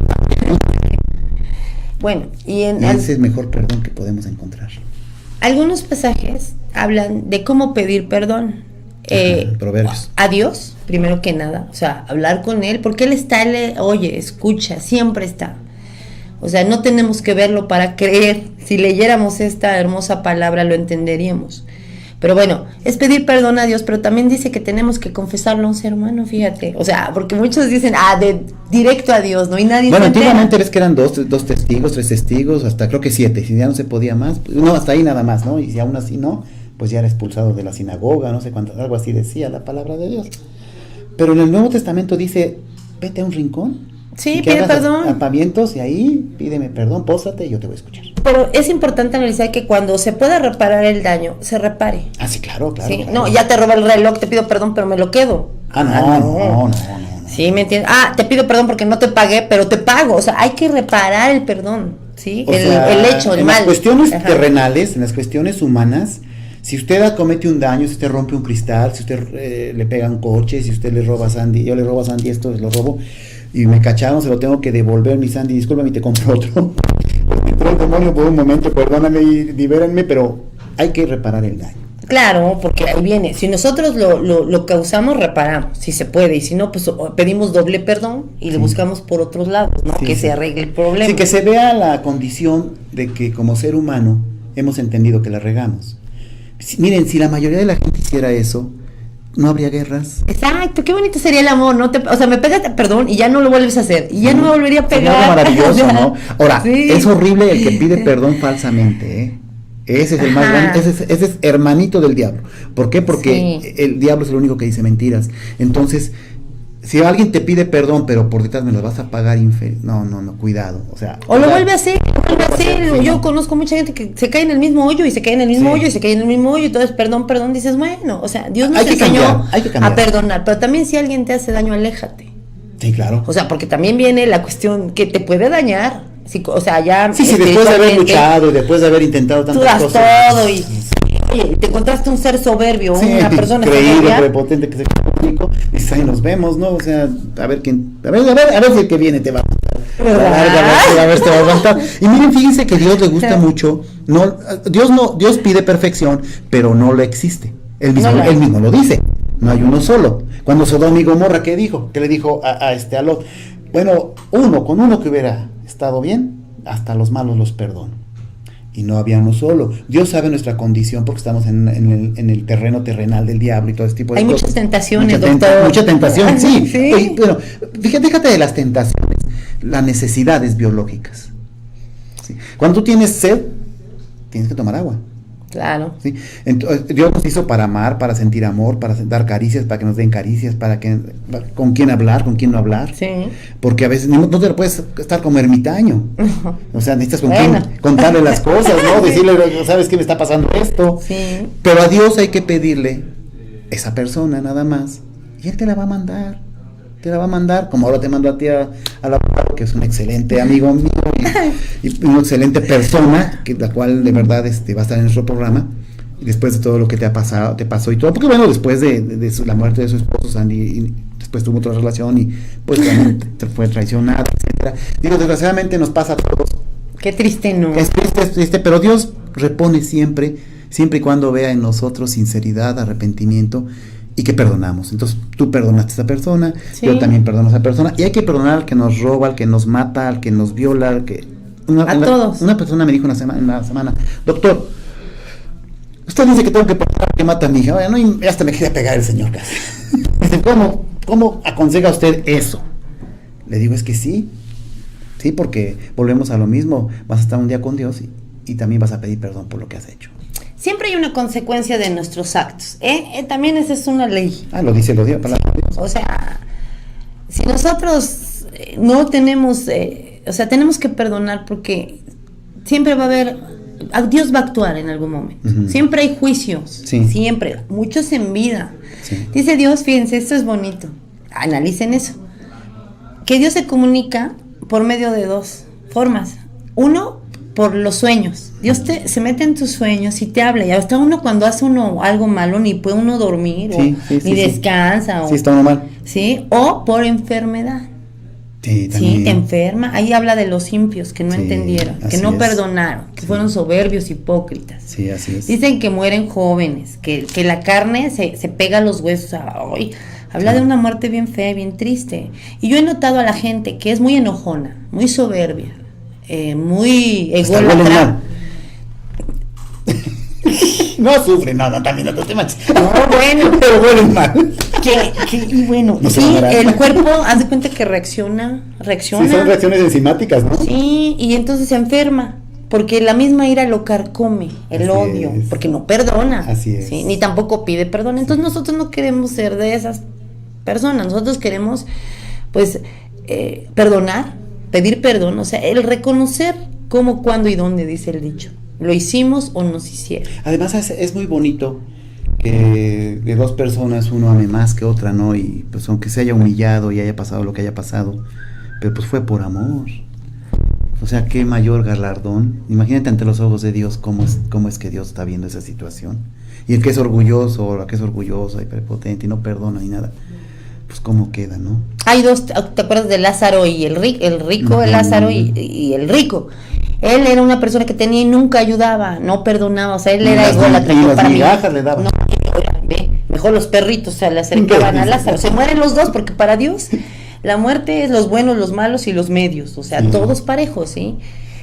Bueno, y ese es el mejor perdón que podemos encontrar. Algunos pasajes hablan de cómo pedir perdón. Proverbios. A Dios, primero que nada, o sea, hablar con Él, porque Él está, oye, escucha, siempre está. O sea, no tenemos que verlo para creer. Si leyéramos esta hermosa palabra lo entenderíamos. Pero bueno, es pedir perdón a Dios, pero también dice que tenemos que confesarlo a un ser humano, fíjate. O sea, porque muchos dicen, de directo a Dios, ¿no? Y nadie bueno, se entera. antiguamente ves que eran dos testigos, 3 testigos, hasta creo que 7, si ya no se podía más, no, hasta ahí nada más, ¿no? Y si aún así no, pues ya era expulsado de la sinagoga, no sé cuánto, algo así decía la palabra de Dios. Pero en el Nuevo Testamento dice, vete a un rincón. Sí, pide perdón. Apavientos y ahí pídeme perdón, póstrate y yo te voy a escuchar. Pero es importante analizar que cuando se pueda reparar el daño, se repare. Ah, sí, claro. ¿Sí? Claro. No, ya te roba el reloj, te pido perdón, pero me lo quedo. No. Sí, ¿me entiendes? Te pido perdón porque no te pagué, pero te pago. O sea, hay que reparar el perdón, ¿sí? El hecho, el mal. En las cuestiones terrenales, en las cuestiones humanas, si usted acomete un daño, si usted rompe un cristal, si usted le pega un coche, si usted le roba a Sandy, yo le robo a Sandy esto, lo robo, y me cacharon, se lo tengo que devolver, mi Sandy, discúlpame y te compro otro. Me entró el demonio por un momento, perdóname y libérenme, pero hay que reparar el daño. Claro, porque ahí viene, si nosotros lo causamos, reparamos, si se puede, y si no, pues pedimos doble perdón y le buscamos por otros lados, ¿no? Que se arregle el problema. Sí, que se vea la condición de que como ser humano hemos entendido que la regamos. Miren, si la mayoría de la gente hiciera eso, no habría guerras. Exacto, qué bonito sería el amor, ¿no? O sea, me pegas, perdón, y ya no lo vuelves a hacer, y ya no me volvería a pegar. Sería maravilloso, ¿no? Ahora, sí. Es horrible el que pide perdón falsamente, ¿eh? Ese es el más grande, ese es hermanito del diablo. ¿Por qué? Porque el diablo es el único que dice mentiras. Entonces, si alguien te pide perdón, pero por detrás me lo vas a pagar no, cuidado. O lo vuelve a hacer, Yo conozco mucha gente que se cae en el mismo hoyo y se cae en el mismo hoyo y se cae en el mismo hoyo, entonces perdón, dices, bueno, o sea, Dios nos enseñó a perdonar, pero también si alguien te hace daño, aléjate. Sí, claro. O sea, porque también viene la cuestión que te puede dañar. O sea, ya. Sí, después de haber luchado y después de haber intentado tantas cosas. Tú das todo y oye, te encontraste un ser soberbio, una persona increíble, prepotente que se comunicó, y dices, ahí nos vemos, ¿no? O sea, a ver si el que viene te va a aguantar. Y miren, fíjense que Dios le gusta mucho, Dios pide perfección, pero no lo existe. Él mismo lo dice. No hay uno solo. Cuando Sodoma y Gomorra, ¿qué dijo? ¿Qué le dijo a Lot? Bueno, con uno que hubiera estado bien, hasta los malos los perdono. y no había uno solo. Dios sabe nuestra condición porque estamos en el terreno terrenal del diablo y todo ese tipo de Hay cosas. muchas tentaciones, Mucha tentación, sí. Sí. Oye, pero déjate de las tentaciones, las necesidades biológicas. ¿Sí? Cuando tú tienes sed, tienes que tomar agua. Claro. ¿Sí? Entonces, Dios nos hizo para amar, para sentir amor, para dar caricias, para que nos den caricias, con quién hablar, con quién no hablar. Sí. Porque a veces no te lo puedes estar como ermitaño. O sea, necesitas con Bueno. quién contarle las cosas, ¿no? Decirle, ¿sabes qué me está pasando esto? Sí. Pero a Dios hay que pedirle esa persona nada más y Él te la va a mandar. Te la va a mandar, como ahora te mando a ti al abogado, que es un excelente amigo mío y una excelente persona, la cual de verdad va a estar en nuestro programa, y después de todo lo que te pasó y todo, porque bueno, después de la muerte de su esposo, Sandy, y después tuvo otra relación y pues también fue traicionada, etcétera. Digo, desgraciadamente nos pasa a todos. Qué triste, ¿no? Es triste, pero Dios repone siempre y cuando vea en nosotros sinceridad, arrepentimiento, y que perdonamos. Entonces tú perdonaste a esa persona, Sí. yo también perdono a esa persona, y hay que perdonar al que nos roba, al que nos mata, al que nos viola, al que... Todos. Una persona me dijo una semana, doctor, usted dice que tengo que perdonar al que mata a mi hija. Bueno, y hasta me quería pegar el señor casi. Dice, ¿cómo aconseja usted eso? Le digo, es que sí, porque volvemos a lo mismo, vas a estar un día con Dios y también vas a pedir perdón por lo que has hecho. Siempre hay una consecuencia de nuestros actos. También esa es una ley. Lo dice la palabra de Dios. O sea, si nosotros no tenemos, tenemos que perdonar porque siempre va a haber, Dios va a actuar en algún momento. Uh-huh. Siempre hay juicios, Sí. siempre, muchos en vida. Sí. Dice Dios, fíjense, esto es bonito, analicen eso, que Dios se comunica por medio de dos formas. Uno, por los sueños. Dios se mete en tus sueños y te habla. Y hasta uno cuando hace algo malo ni puede uno dormir ni descansa. Sí, está uno mal. ¿Sí? O por enfermedad. Sí, también. Sí, te enferma. Ahí habla de los impios que no Sí, entendieron, que así no es. perdonaron, que Sí. fueron soberbios, hipócritas. Sí, así es. Dicen que mueren jóvenes, que la carne se pega a los huesos. Ay, habla Sí. de una muerte bien fea, bien triste. Y yo he notado a la gente que es muy enojona, muy soberbia, muy Hasta huelen ególatra. mal. No sufre nada, también no te manches. No, bueno. Pero huelen mal. Y bueno, No se sí, van a dar. el cuerpo, haz de cuenta que reacciona. Sí, son reacciones enzimáticas, ¿no? Sí, y entonces se enferma, porque la misma ira lo carcome, el Así odio, es. porque no perdona. Así es. ¿sí? Ni tampoco pide perdón. Entonces nosotros no queremos ser de esas personas, nosotros queremos, pues, perdonar, pedir perdón, o sea, el reconocer cómo, cuándo y dónde, dice el dicho. Lo hicimos o nos hicieron. Además es muy bonito que de dos personas uno ame más que otra, ¿no? Y pues aunque se haya humillado y haya pasado lo que haya pasado, pero pues fue por amor. O sea, qué mayor galardón. Imagínate ante los ojos de Dios cómo es que Dios está viendo esa situación. Y el que es orgulloso o la que es orgullosa y prepotente y no perdona ni nada, pues cómo queda, ¿no? Hay dos, ¿te acuerdas de Lázaro y el rico, Uh-huh. el Lázaro y el rico? Él era una persona que tenía y nunca ayudaba, no perdonaba, o sea, él Ni era las- ególatra. ni yo las para mí, migajas le daba. No, oiga, ve, mejor los perritos se le acercaban a Lázaro, se mueren los dos, porque para Dios la muerte es los buenos, los malos y los medios, o sea, Sí. todos parejos, ¿sí?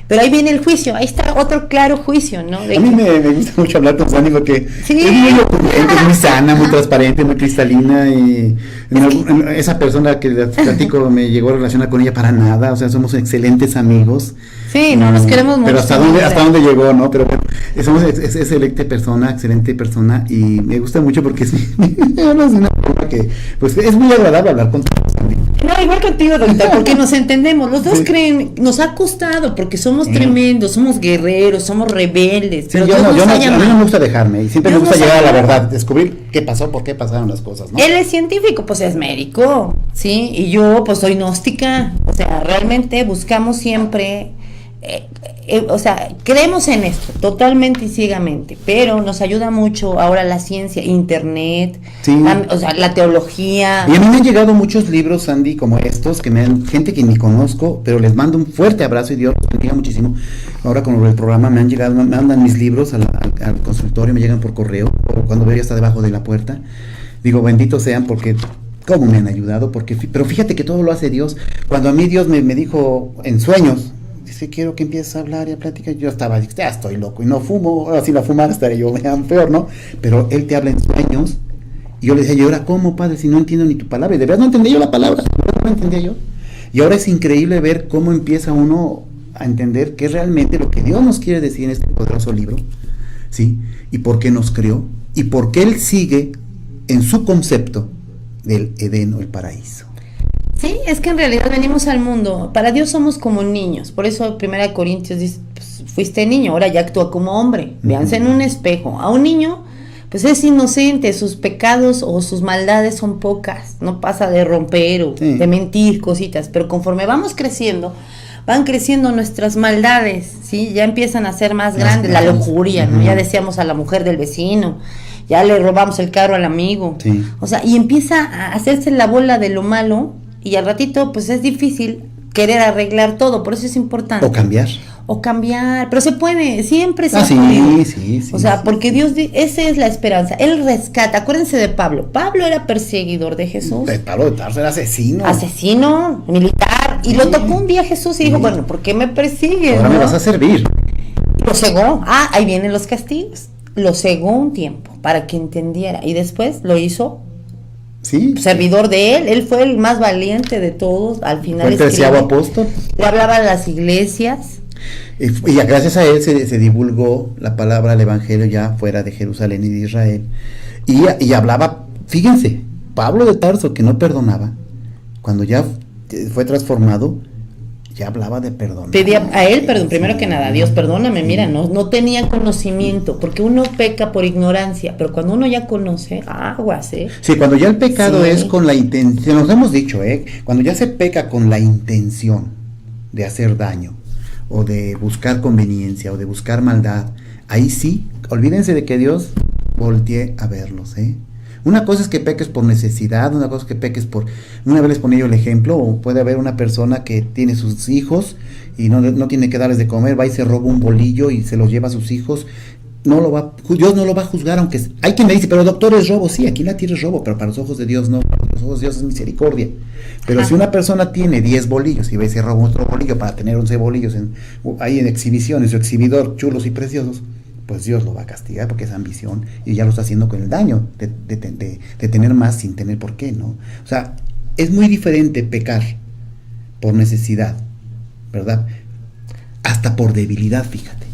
Pero ahí viene el juicio, ahí está otro claro juicio, ¿no? De A mí que- me gusta mucho hablar con Sandy porque Sí. es muy ocurrente, es muy sana, muy transparente, muy cristalina y esa persona que platico me llegó a relacionar con ella para nada, o sea, somos excelentes amigos. Sí, no, nos queremos mucho. Pero hasta dónde llegó, ¿no? Pero bueno, somos excelente persona y me gusta mucho porque hablas de una forma que pues es muy agradable hablar contigo, Sandy. No, igual contigo, doctor, porque nos entendemos. Los dos Sí. creen, nos ha costado, porque somos Sí. tremendos, somos guerreros, somos rebeldes. Sí, pero yo Dios no, nos ha a mí no llamado. me gusta dejarme y siempre Dios me gusta nos ha llegar a la llamado. verdad, descubrir qué pasó, por qué pasaron las cosas, ¿no? Él es científico, pues es médico, ¿sí? Y yo, pues soy gnóstica. O sea, realmente buscamos siempre, o sea, creemos en esto, totalmente y ciegamente, pero nos ayuda mucho ahora la ciencia, internet, Sí. o sea, la teología. Y a mí me han llegado muchos libros, Sandy, como estos, que gente que ni conozco, pero les mando un fuerte abrazo y Dios los bendiga muchísimo. Ahora con el programa me mandan mis libros al consultorio, me llegan por correo, o cuando veo ya está debajo de la puerta. Digo, benditos sean porque cómo me han ayudado, pero fíjate que todo lo hace Dios. Cuando a mí Dios me dijo en sueños, dice, quiero que empieces a hablar y a platicar. Yo estaba, ya estoy loco y no fumo, ahora si la fumara estaría yo peor, ¿no? Pero él te habla en sueños, y yo le decía, ¿y ahora cómo, padre, si no entiendo ni tu palabra? Y de verdad no entendía yo la palabra, no entendía yo. Y ahora es increíble ver cómo empieza uno a entender qué es realmente lo que Dios nos quiere decir en este poderoso libro, ¿sí? Y por qué nos creó, y por qué Él sigue en su concepto del Edén o el paraíso. Sí, es que en realidad venimos al mundo, para Dios somos como niños, por eso 1 Corintios dice, pues, fuiste niño, ahora ya actúa como hombre, véanse en un espejo. A un niño, pues es inocente, sus pecados o sus maldades son pocas, no pasa de romper o de mentir, cositas, pero conforme vamos creciendo, van creciendo nuestras maldades, ¿sí? Ya empiezan a ser más grandes, la lujuria, ¿no? Ya decíamos a la mujer del vecino, ya le robamos el carro al amigo, o sea, y empieza a hacerse la bola de lo malo, y al ratito, pues es difícil querer arreglar todo, por eso es importante. O cambiar, pero se puede, siempre se puede. Sí. O sea, porque Dios, esa es la esperanza, Él rescata. Acuérdense de Pablo. Pablo era perseguidor de Jesús. Pablo de Tarso era asesino. Asesino, militar. Y lo tocó un día Jesús y dijo, bueno, ¿por qué me persigues? Ahora me vas a servir. Lo cegó. Ahí vienen los castigos. Lo cegó un tiempo para que entendiera. Y después lo hizo servidor de él fue el más valiente de todos, al final fue el 13º apóstol. Le hablaba a las iglesias. Y gracias a él se divulgó la palabra del evangelio ya fuera de Jerusalén y de Israel. Y hablaba, fíjense, Pablo de Tarso, que no perdonaba, cuando ya fue transformado, ya hablaba de perdón. Pedía a él perdón, primero que nada, Dios, perdóname, mira, no tenía conocimiento, porque uno peca por ignorancia, pero cuando uno ya conoce, aguas, Sí, cuando ya el pecado es con la intención, nos hemos dicho, cuando ya se peca con la intención de hacer daño, o de buscar conveniencia, o de buscar maldad, ahí sí, olvídense de que Dios voltee a verlos, Una cosa es que peques por necesidad, una cosa es que peques por... Una vez les ponía yo el ejemplo, o puede haber una persona que tiene sus hijos y no tiene que darles de comer, va y se roba un bolillo y se los lleva a sus hijos. Dios no lo va a juzgar, aunque hay quien me dice, pero doctor, es robo. Sí, aquí la tierra es robo, pero para los ojos de Dios no, para los ojos de Dios es misericordia. Pero si una persona tiene 10 bolillos y va y se roba otro bolillo para tener 11 bolillos ahí en exhibiciones, su exhibidor chulos y preciosos, pues Dios lo va a castigar porque es ambición y ya lo está haciendo con el daño de tener más sin tener por qué, ¿no? O sea, es muy diferente pecar por necesidad, ¿verdad? Hasta por debilidad, fíjate.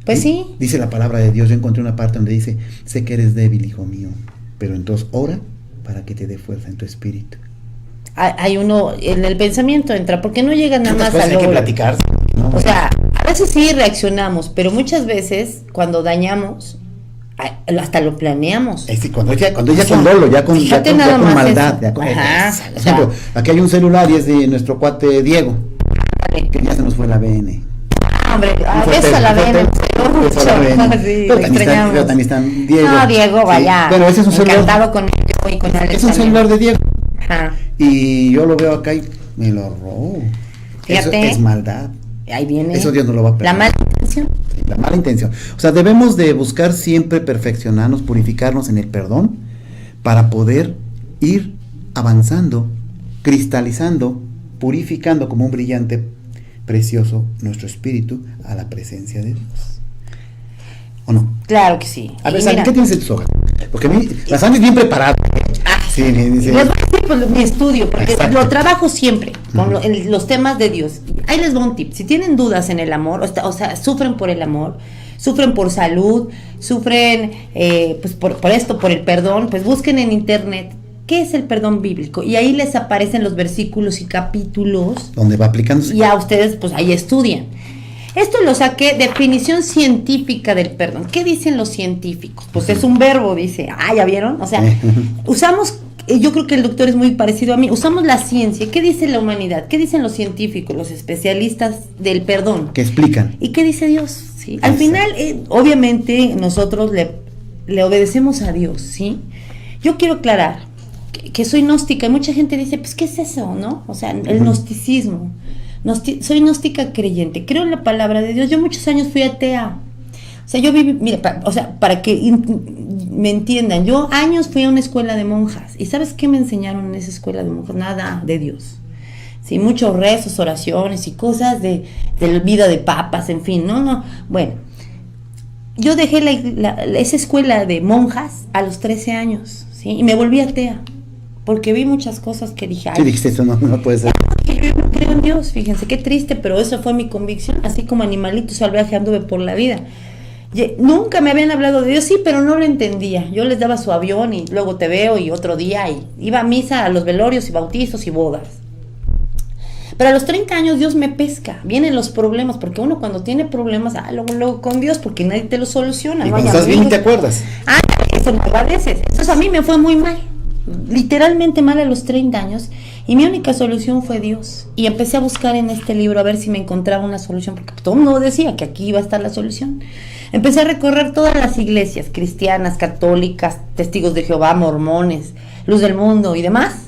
Pues sí. Dice la palabra de Dios, yo encontré una parte donde dice, sé que eres débil, hijo mío, pero entonces ora para que te dé fuerza en tu espíritu. Hay uno, en el pensamiento entra, porque no llega nada más a hay que platicar, ¿no? O sea, a veces sí reaccionamos, pero muchas veces cuando dañamos, hasta lo planeamos. Sí, cuando ya con dolo, ya con maldad. Por ejemplo, aquí hay un celular y es de nuestro cuate Diego, que ya se nos fue la BN. Hombre, beso a la BN. Pero también están Diego. No, Diego, vaya. Bueno, ese es un celular. Encantado con él y con Alex. Es un celular de Diego. Y yo lo veo acá y me lo robo. Fíjate, eso es maldad. Ahí viene. Eso Dios no lo va a perdonar. La mala intención. Sí, la mala intención. O sea, debemos de buscar siempre perfeccionarnos, purificarnos en el perdón para poder ir avanzando, cristalizando, purificando como un brillante precioso nuestro espíritu a la presencia de Dios. ¿O no? Claro que sí. A ver, Sandy, ¿qué tienes en tus hojas? Porque a mí, la Sandy es bien preparada. Sí, les voy a decir pues, mi estudio, porque lo trabajo siempre con los temas de Dios. Ahí les doy un tip. Si tienen dudas en el amor, o sea, sufren por el amor, sufren por salud, sufren pues por esto, por el perdón, pues busquen en internet qué es el perdón bíblico y ahí les aparecen los versículos y capítulos donde va aplicándose. Y a ustedes pues ahí estudian. Esto lo saqué, definición científica del perdón. ¿Qué dicen los científicos? Pues es un verbo, dice. ¿Ya vieron? O sea, usamos, yo creo que el doctor es muy parecido a mí, usamos la ciencia. ¿Qué dice la humanidad? ¿Qué dicen los científicos, los especialistas del perdón? ¿Qué explican? ¿Y qué dice Dios? ¿Sí? Al final, obviamente, nosotros le obedecemos a Dios, ¿sí? Yo quiero aclarar que soy gnóstica y mucha gente dice, pues, ¿qué es eso, no? O sea, el gnosticismo. Soy gnóstica creyente, creo en la palabra de Dios. Yo muchos años fui atea. O sea, yo viví, mire, para que me entiendan, yo años fui a una escuela de monjas. ¿Y sabes qué me enseñaron en esa escuela de monjas? Nada de Dios. Sí, muchos rezos, oraciones y cosas de vida de papas, en fin, no, bueno. Yo dejé esa escuela de monjas a los 13 años, ¿sí? Y me volví atea, porque vi muchas cosas que dije, sí, dijiste, eso no puede ser. Yo no creo en Dios, fíjense, qué triste, pero eso fue mi convicción, así como animalito salvaje anduve por la vida. Nunca me habían hablado de Dios, sí, pero no lo entendía. Yo les daba su avión y luego te veo y otro día, y iba a misa, a los velorios y bautizos y bodas. Pero a los 30 años Dios me pesca, vienen los problemas, porque uno cuando tiene problemas, luego con Dios, porque nadie te lo soluciona. Y cuando estás bien y te acuerdas. Eso no agradeces. Entonces a mí me fue muy mal, literalmente mal a los 30 años, y mi única solución fue Dios. Y empecé a buscar en este libro a ver si me encontraba una solución, porque todo el mundo decía que aquí iba a estar la solución. Empecé a recorrer todas las iglesias cristianas, católicas, testigos de Jehová, mormones, Luz del Mundo y demás.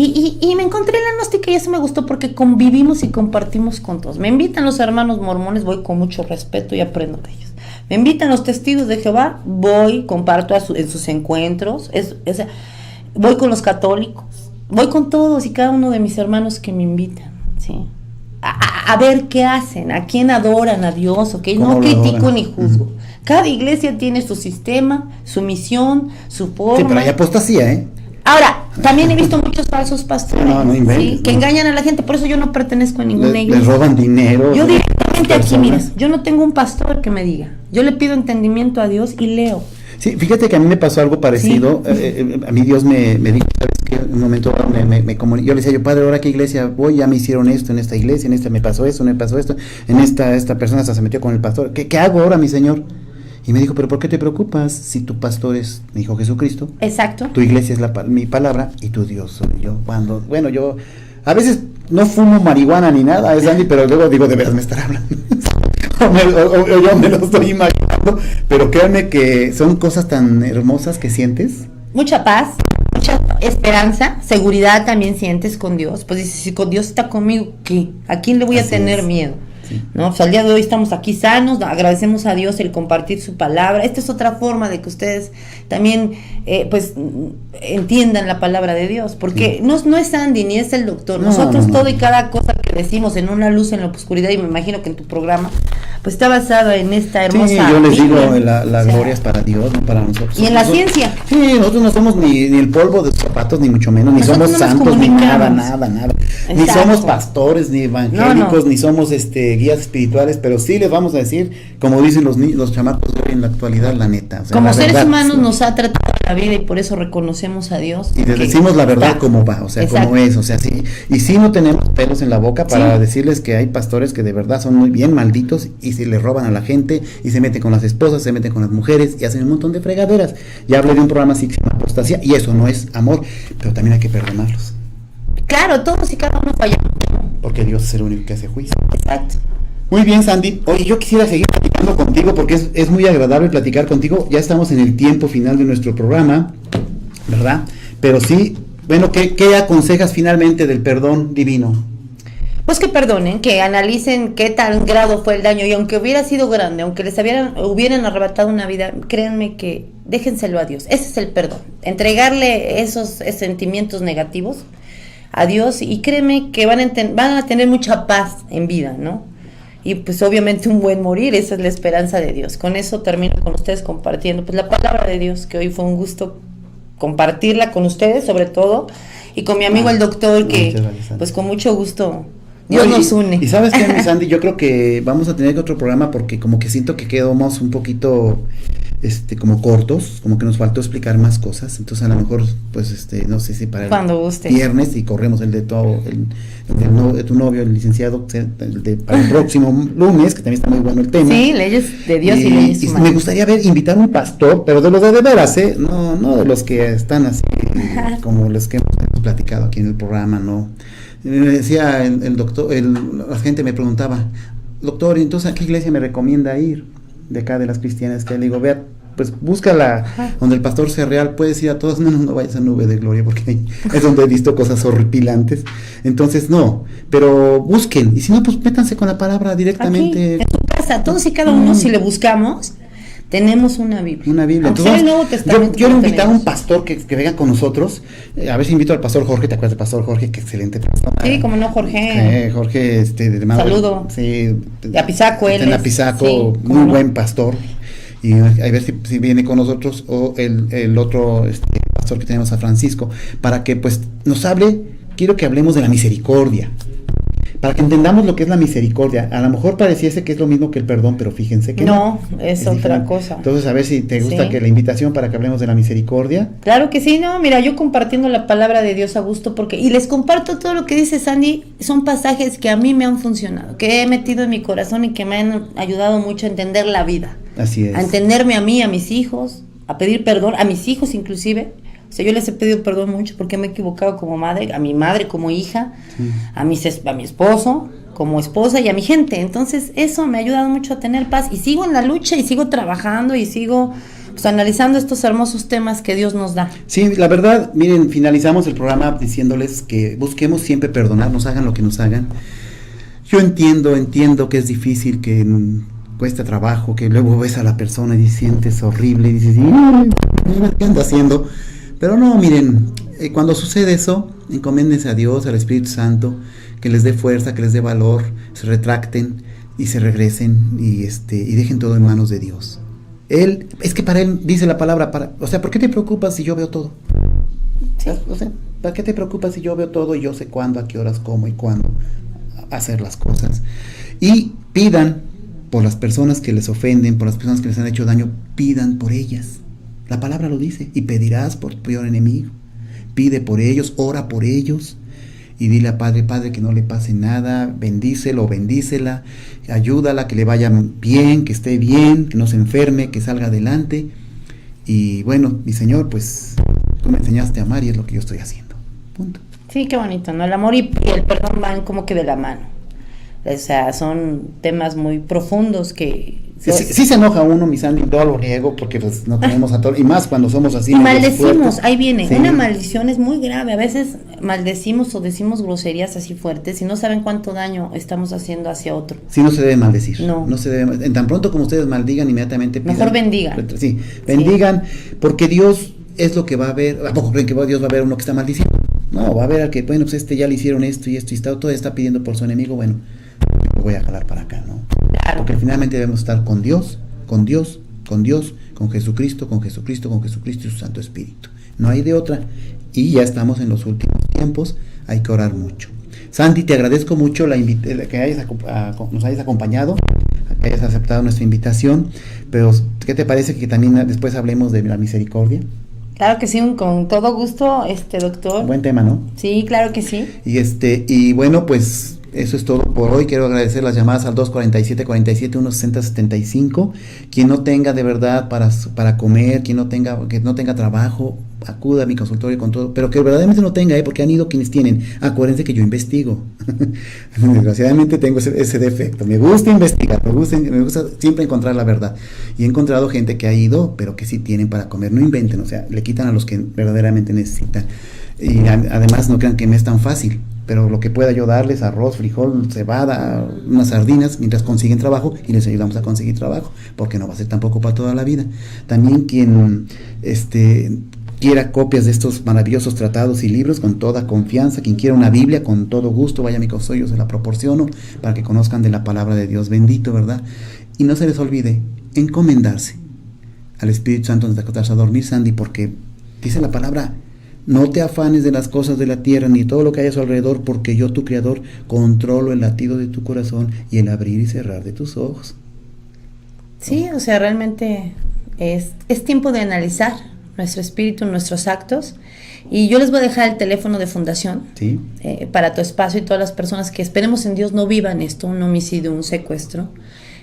Y me encontré en la gnóstica y eso me gustó porque convivimos y compartimos con todos. Me invitan los hermanos mormones, voy con mucho respeto y aprendo de ellos. Me invitan los testigos de Jehová, voy, comparto en sus encuentros, voy con los católicos, voy con todos y cada uno de mis hermanos que me invitan, ¿sí? A ver qué hacen, a quién adoran a Dios, ¿ok? No critico ni juzgo. Uh-huh. Cada iglesia tiene su sistema, su misión, su forma. Sí, pero hay apostasía, ¿eh? Ahora, también he visto muchos falsos pastores, no inventes, ¿sí? Que engañan a la gente, por eso yo no pertenezco a ninguna iglesia. Les roban dinero. Yo directamente aquí, miras, yo no tengo un pastor que me diga. Yo le pido entendimiento a Dios y leo. Sí, fíjate que a mí me pasó algo parecido. ¿Sí? A mí Dios me dijo, ¿sabes qué? En un momento yo le decía yo, Padre, ¿ahora qué iglesia voy? Ya me hicieron esto en esta iglesia, en esta me pasó esto, en esta persona hasta se metió con el pastor. ¿Qué hago ahora, mi Señor? Y me dijo, ¿pero por qué te preocupas si tu pastor es mi hijo Jesucristo? Exacto. Tu iglesia es mi palabra y tu Dios soy yo. Yo a veces no fumo marihuana ni nada, es Andy, pero luego digo, de veras me estará hablando. o yo me lo estoy imaginando, pero créanme que son cosas tan hermosas que sientes. Mucha paz, mucha esperanza, seguridad también sientes con Dios. Pues dices, si con Dios está conmigo, ¿qué? ¿A quién le voy a tener miedo? Sí. ¿No? Pues al día de hoy estamos aquí sanos, agradecemos a Dios el compartir su palabra. Esta es otra forma de que ustedes también pues entiendan la palabra de Dios, porque no es Andy ni es el doctor, nosotros todo y cada cosa que decimos en una luz en la oscuridad, y me imagino que en tu programa pues está basada en esta hermosa yo les digo, la gloria es para Dios, no para nosotros. Y en la ciencia. Sí, nosotros no somos ni el polvo de sus zapatos, ni mucho menos, ni nosotros somos santos, ni nada. Exacto. Ni somos pastores, ni evangélicos, ni somos guías espirituales, pero sí les vamos a decir, como dicen los chamacos de hoy en la actualidad, la neta. Como seres humanos nos ha tratado la vida y por eso reconocemos a Dios. Y les decimos la verdad como va, como es, sí. Y sí no tenemos pelos en la boca para decirles que hay pastores que de verdad son muy bien malditos y se le roban a la gente y se meten con las esposas, se meten con las mujeres y hacen un montón de fregaderas. Ya hablé de un programa así que se llama Apostasía y eso no es amor, pero también hay que perdonarlos. Claro, todos y cada uno fallamos. Porque Dios es el único que hace juicio. Exacto. Muy bien, Sandy. Oye, yo quisiera seguir platicando contigo porque es muy agradable platicar contigo. Ya estamos en el tiempo final de nuestro programa, ¿verdad? Pero sí, bueno, ¿qué aconsejas finalmente del perdón divino? Pues que perdonen, que analicen qué tan grado fue el daño, y aunque hubiera sido grande, aunque les hubieran arrebatado una vida, créanme que déjenselo a Dios. Ese es el perdón, entregarle esos sentimientos negativos a Dios, y créeme que van a tener mucha paz en vida, ¿no? Y pues obviamente un buen morir, esa es la esperanza de Dios. Con eso termino con ustedes compartiendo pues la palabra de Dios, que hoy fue un gusto compartirla con ustedes sobre todo, y con mi amigo el doctor, que pues con mucho gusto Dios nos une. Y sabes qué, mi Sandy, yo creo que vamos a tener otro programa porque como que siento que quedamos un poquito como cortos, como que nos faltó explicar más cosas, entonces a lo mejor pues no sé si para el viernes y corremos el de tu novio, el licenciado, para el próximo lunes, que también está muy bueno el tema. Sí, leyes de Dios y leyes humanas. Me gustaría invitar a un pastor, pero de los de veras, no de los que están así como los que hemos platicado aquí en el programa, no. Me decía el doctor, la gente me preguntaba, doctor, entonces ¿a qué iglesia me recomienda ir? De acá de las cristianas, que le digo, vea, pues búscala donde el pastor sea real, puedes ir a todas, no vayas a Nube de Gloria, porque es donde he visto cosas horripilantes, entonces no, pero busquen, y si no, pues métanse con la palabra directamente. Aquí, en tu casa, todos y cada uno, si le buscamos, Tenemos una Biblia. Una Biblia. Aunque Entonces, sea el Nuevo Testamento, yo quiero no invitar a un tenemos. pastor que venga con nosotros. A ver si invito al pastor Jorge. ¿Te acuerdas del pastor Jorge? Que excelente pastor. Sí, como no, Jorge. Jorge, Saludo. Sí. De Apizaco, él En es, Apizaco, sí, muy cómo no. buen pastor. Y a ver si viene con nosotros o el otro pastor que tenemos, a Francisco, para que pues nos hable. Quiero que hablemos de la misericordia, para que entendamos lo que es la misericordia. A lo mejor pareciese que es lo mismo que el perdón, pero fíjense que No, es otra diferente. cosa. Entonces, a ver si te gusta Sí. que la invitación para que hablemos de la misericordia. Claro que sí, no, mira, yo compartiendo la palabra de Dios a gusto, porque, y les comparto todo lo que dice Sandy, son pasajes que a mí me han funcionado, que he metido en mi corazón y que me han ayudado mucho a entender la vida, Así es. a entenderme a mí, a mis hijos, a pedir perdón, a mis hijos inclusive. O sea, yo les he pedido perdón mucho porque me he equivocado como madre, a mi madre como hija, Sí. a mi esposo como esposa y a mi gente. Entonces eso me ha ayudado mucho a tener paz y sigo en la lucha y sigo trabajando y sigo pues analizando estos hermosos temas que Dios nos da. Sí, la verdad, miren, finalizamos el programa diciéndoles que busquemos siempre perdonar, nos hagan lo que nos hagan. Yo entiendo que es difícil, que cuesta trabajo, que luego ves a la persona y sientes horrible y dices, ¿qué anda haciendo? Pero no, miren, cuando sucede eso, encomiéndense a Dios, al Espíritu Santo, que les dé fuerza, que les dé valor, se retracten y se regresen y dejen todo en manos de Dios. Es que para Él dice la palabra, o sea, ¿por qué te preocupas si yo veo todo? Sí. O sea, ¿para qué te preocupas si yo veo todo y yo sé cuándo, a qué horas, cómo y cuándo hacer las cosas? Y pidan por las personas que les ofenden, por las personas que les han hecho daño, pidan por ellas. La palabra lo dice, y pedirás por tu peor enemigo. Pide por ellos, ora por ellos, y dile a Padre, que no le pase nada, bendícelo o bendícela, ayúdala, que le vaya bien, que esté bien, que no se enferme, que salga adelante. Y bueno, mi Señor, pues tú me enseñaste a amar y es lo que yo estoy haciendo. Punto. Sí, qué bonito, ¿no? El amor y el perdón van como que de la mano. O sea, son temas muy profundos que... Sí se enoja uno, mi Sandy, todo lo niego porque pues no tenemos a todo, y más cuando somos así. Y maldecimos, fuertes. ahí viene, Sí. una maldición es muy grave, a veces maldecimos o decimos groserías así fuertes y no saben cuánto daño estamos haciendo hacia otro. Sí, no se debe maldecir. No. Se debe. En tan pronto como ustedes maldigan, inmediatamente pidan. Mejor bendigan. Sí, bendigan, porque Dios es lo que va a ver. ¿A poco creen que Dios va a ver a uno que está maldiciendo? No, va a ver al que, bueno, pues ya le hicieron esto y todo está pidiendo por su enemigo, bueno, lo voy a jalar para acá, ¿no? Claro. Porque finalmente debemos estar con Dios, con Jesucristo y su Santo Espíritu. No hay de otra. Y ya estamos en los últimos tiempos, hay que orar mucho. Sandy, te agradezco mucho que nos hayas acompañado, que hayas aceptado nuestra invitación, pero ¿qué te parece que también después hablemos de la misericordia? Claro que sí, con todo gusto, doctor. Buen tema, ¿no? Sí, claro que sí. Y bueno, pues eso es todo por hoy. Quiero agradecer las llamadas al 247-47-160-75. Quien no tenga de verdad para comer, que no tenga trabajo, acuda a mi consultorio con todo, pero que verdaderamente no tenga, porque han ido quienes tienen. Acuérdense que yo investigo. Desgraciadamente tengo ese defecto. Me gusta investigar, me gusta siempre encontrar la verdad. Y he encontrado gente que ha ido, pero que sí tienen para comer. No inventen, o sea, le quitan a los que verdaderamente necesitan. Y además no crean que me es tan fácil, pero lo que pueda yo darles, arroz, frijol, cebada, unas sardinas, mientras consiguen trabajo, y les ayudamos a conseguir trabajo, porque no va a ser tampoco para toda la vida. También quien quiera copias de estos maravillosos tratados y libros, con toda confianza, quien quiera una Biblia, con todo gusto, vaya a mi consultorio, se la proporciono, para que conozcan de la palabra de Dios bendito, ¿verdad? Y no se les olvide encomendarse al Espíritu Santo antes de acostarse a dormir, Sandy, porque dice la palabra: no te afanes de las cosas de la tierra, ni todo lo que hay a su alrededor, porque yo, tu Creador, controlo el latido de tu corazón y el abrir y cerrar de tus ojos. Sí, o sea, realmente es tiempo de analizar nuestro espíritu, nuestros actos. Y yo les voy a dejar el teléfono de fundación, ¿Sí? Para tu espacio y todas las personas que esperemos en Dios no vivan esto, un homicidio, un secuestro.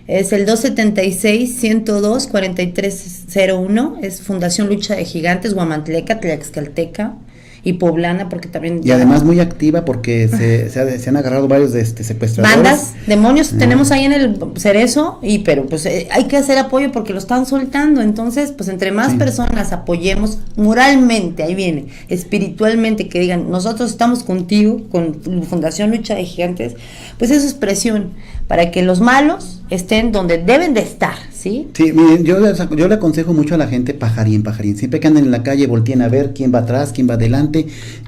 Es el 276-102-4301, es Fundación Lucha de Gigantes, Huamantleca, Tlaxcalteca y Poblana, porque también... Y además muy activa, porque se han agarrado varios secuestradores. Bandas, demonios, tenemos ahí en el Cerezo, pero pues hay que hacer apoyo porque lo están soltando. Entonces, pues entre más personas apoyemos moralmente, ahí viene, espiritualmente, que digan, nosotros estamos contigo, con Fundación Lucha de Gigantes, pues eso es presión para que los malos estén donde deben de estar, ¿sí? Sí, miren, yo le aconsejo mucho a la gente pajarín, siempre que anden en la calle volteen a ver quién va atrás, quién va adelante,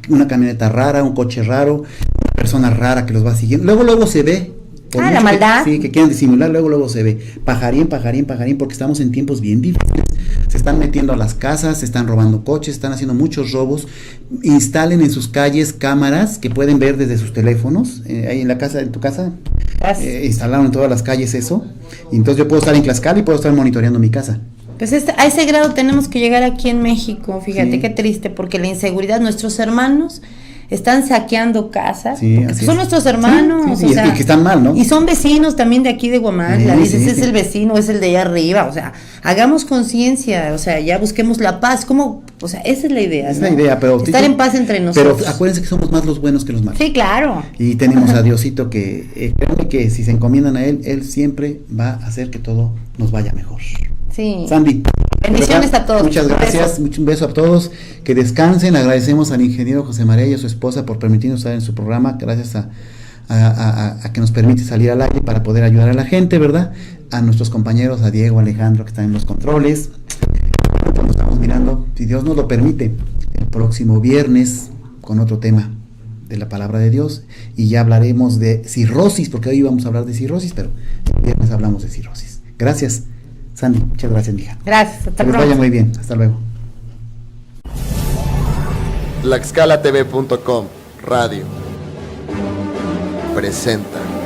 una camioneta rara, un coche raro, una persona rara que los va siguiendo, luego se ve. La maldad. Que quieren disimular, luego se ve. Pajarín, porque estamos en tiempos bien difíciles. Se están metiendo a las casas, se están robando coches, están haciendo muchos robos. Instalen en sus calles cámaras que pueden ver desde sus teléfonos. Ahí en tu casa, instalaron en todas las calles eso. Y entonces yo puedo estar en Tlaxcala y puedo estar monitoreando mi casa. Pues a ese grado tenemos que llegar aquí en México, fíjate, sí. Qué triste, porque la inseguridad, nuestros hermanos están saqueando casas, sí, son nuestros hermanos, sí, o sea, y que están mal, ¿no? Y son vecinos también de aquí de Guamantla, dices, es el vecino, es el de allá arriba, o sea, hagamos conciencia, o sea, ya busquemos la paz, ¿cómo? O sea, esa es la idea, es ¿no? la idea, pero estar en paz entre nosotros. Pero acuérdense que somos más los buenos que los malos. Sí, claro. Y tenemos a Diosito que, créanme que si se encomiendan a Él siempre va a hacer que todo nos vaya mejor. Sí. Sandy. Bendiciones a todos. Muchas gracias, un beso a todos, que descansen. Agradecemos al ingeniero José María y a su esposa por permitirnos estar en su programa, gracias a que nos permite salir al aire para poder ayudar a la gente, ¿verdad? A nuestros compañeros, a Diego, Alejandro, que están en los controles. Nos estamos mirando, si Dios nos lo permite, el próximo viernes con otro tema de la palabra de Dios, y ya hablaremos de cirrosis, porque hoy íbamos a hablar de cirrosis, pero el viernes hablamos de cirrosis. Gracias, Sandy, muchas gracias, mija. Gracias, hasta pronto. Que les vaya muy bien, hasta luego. Tlaxcalatv.com Radio presenta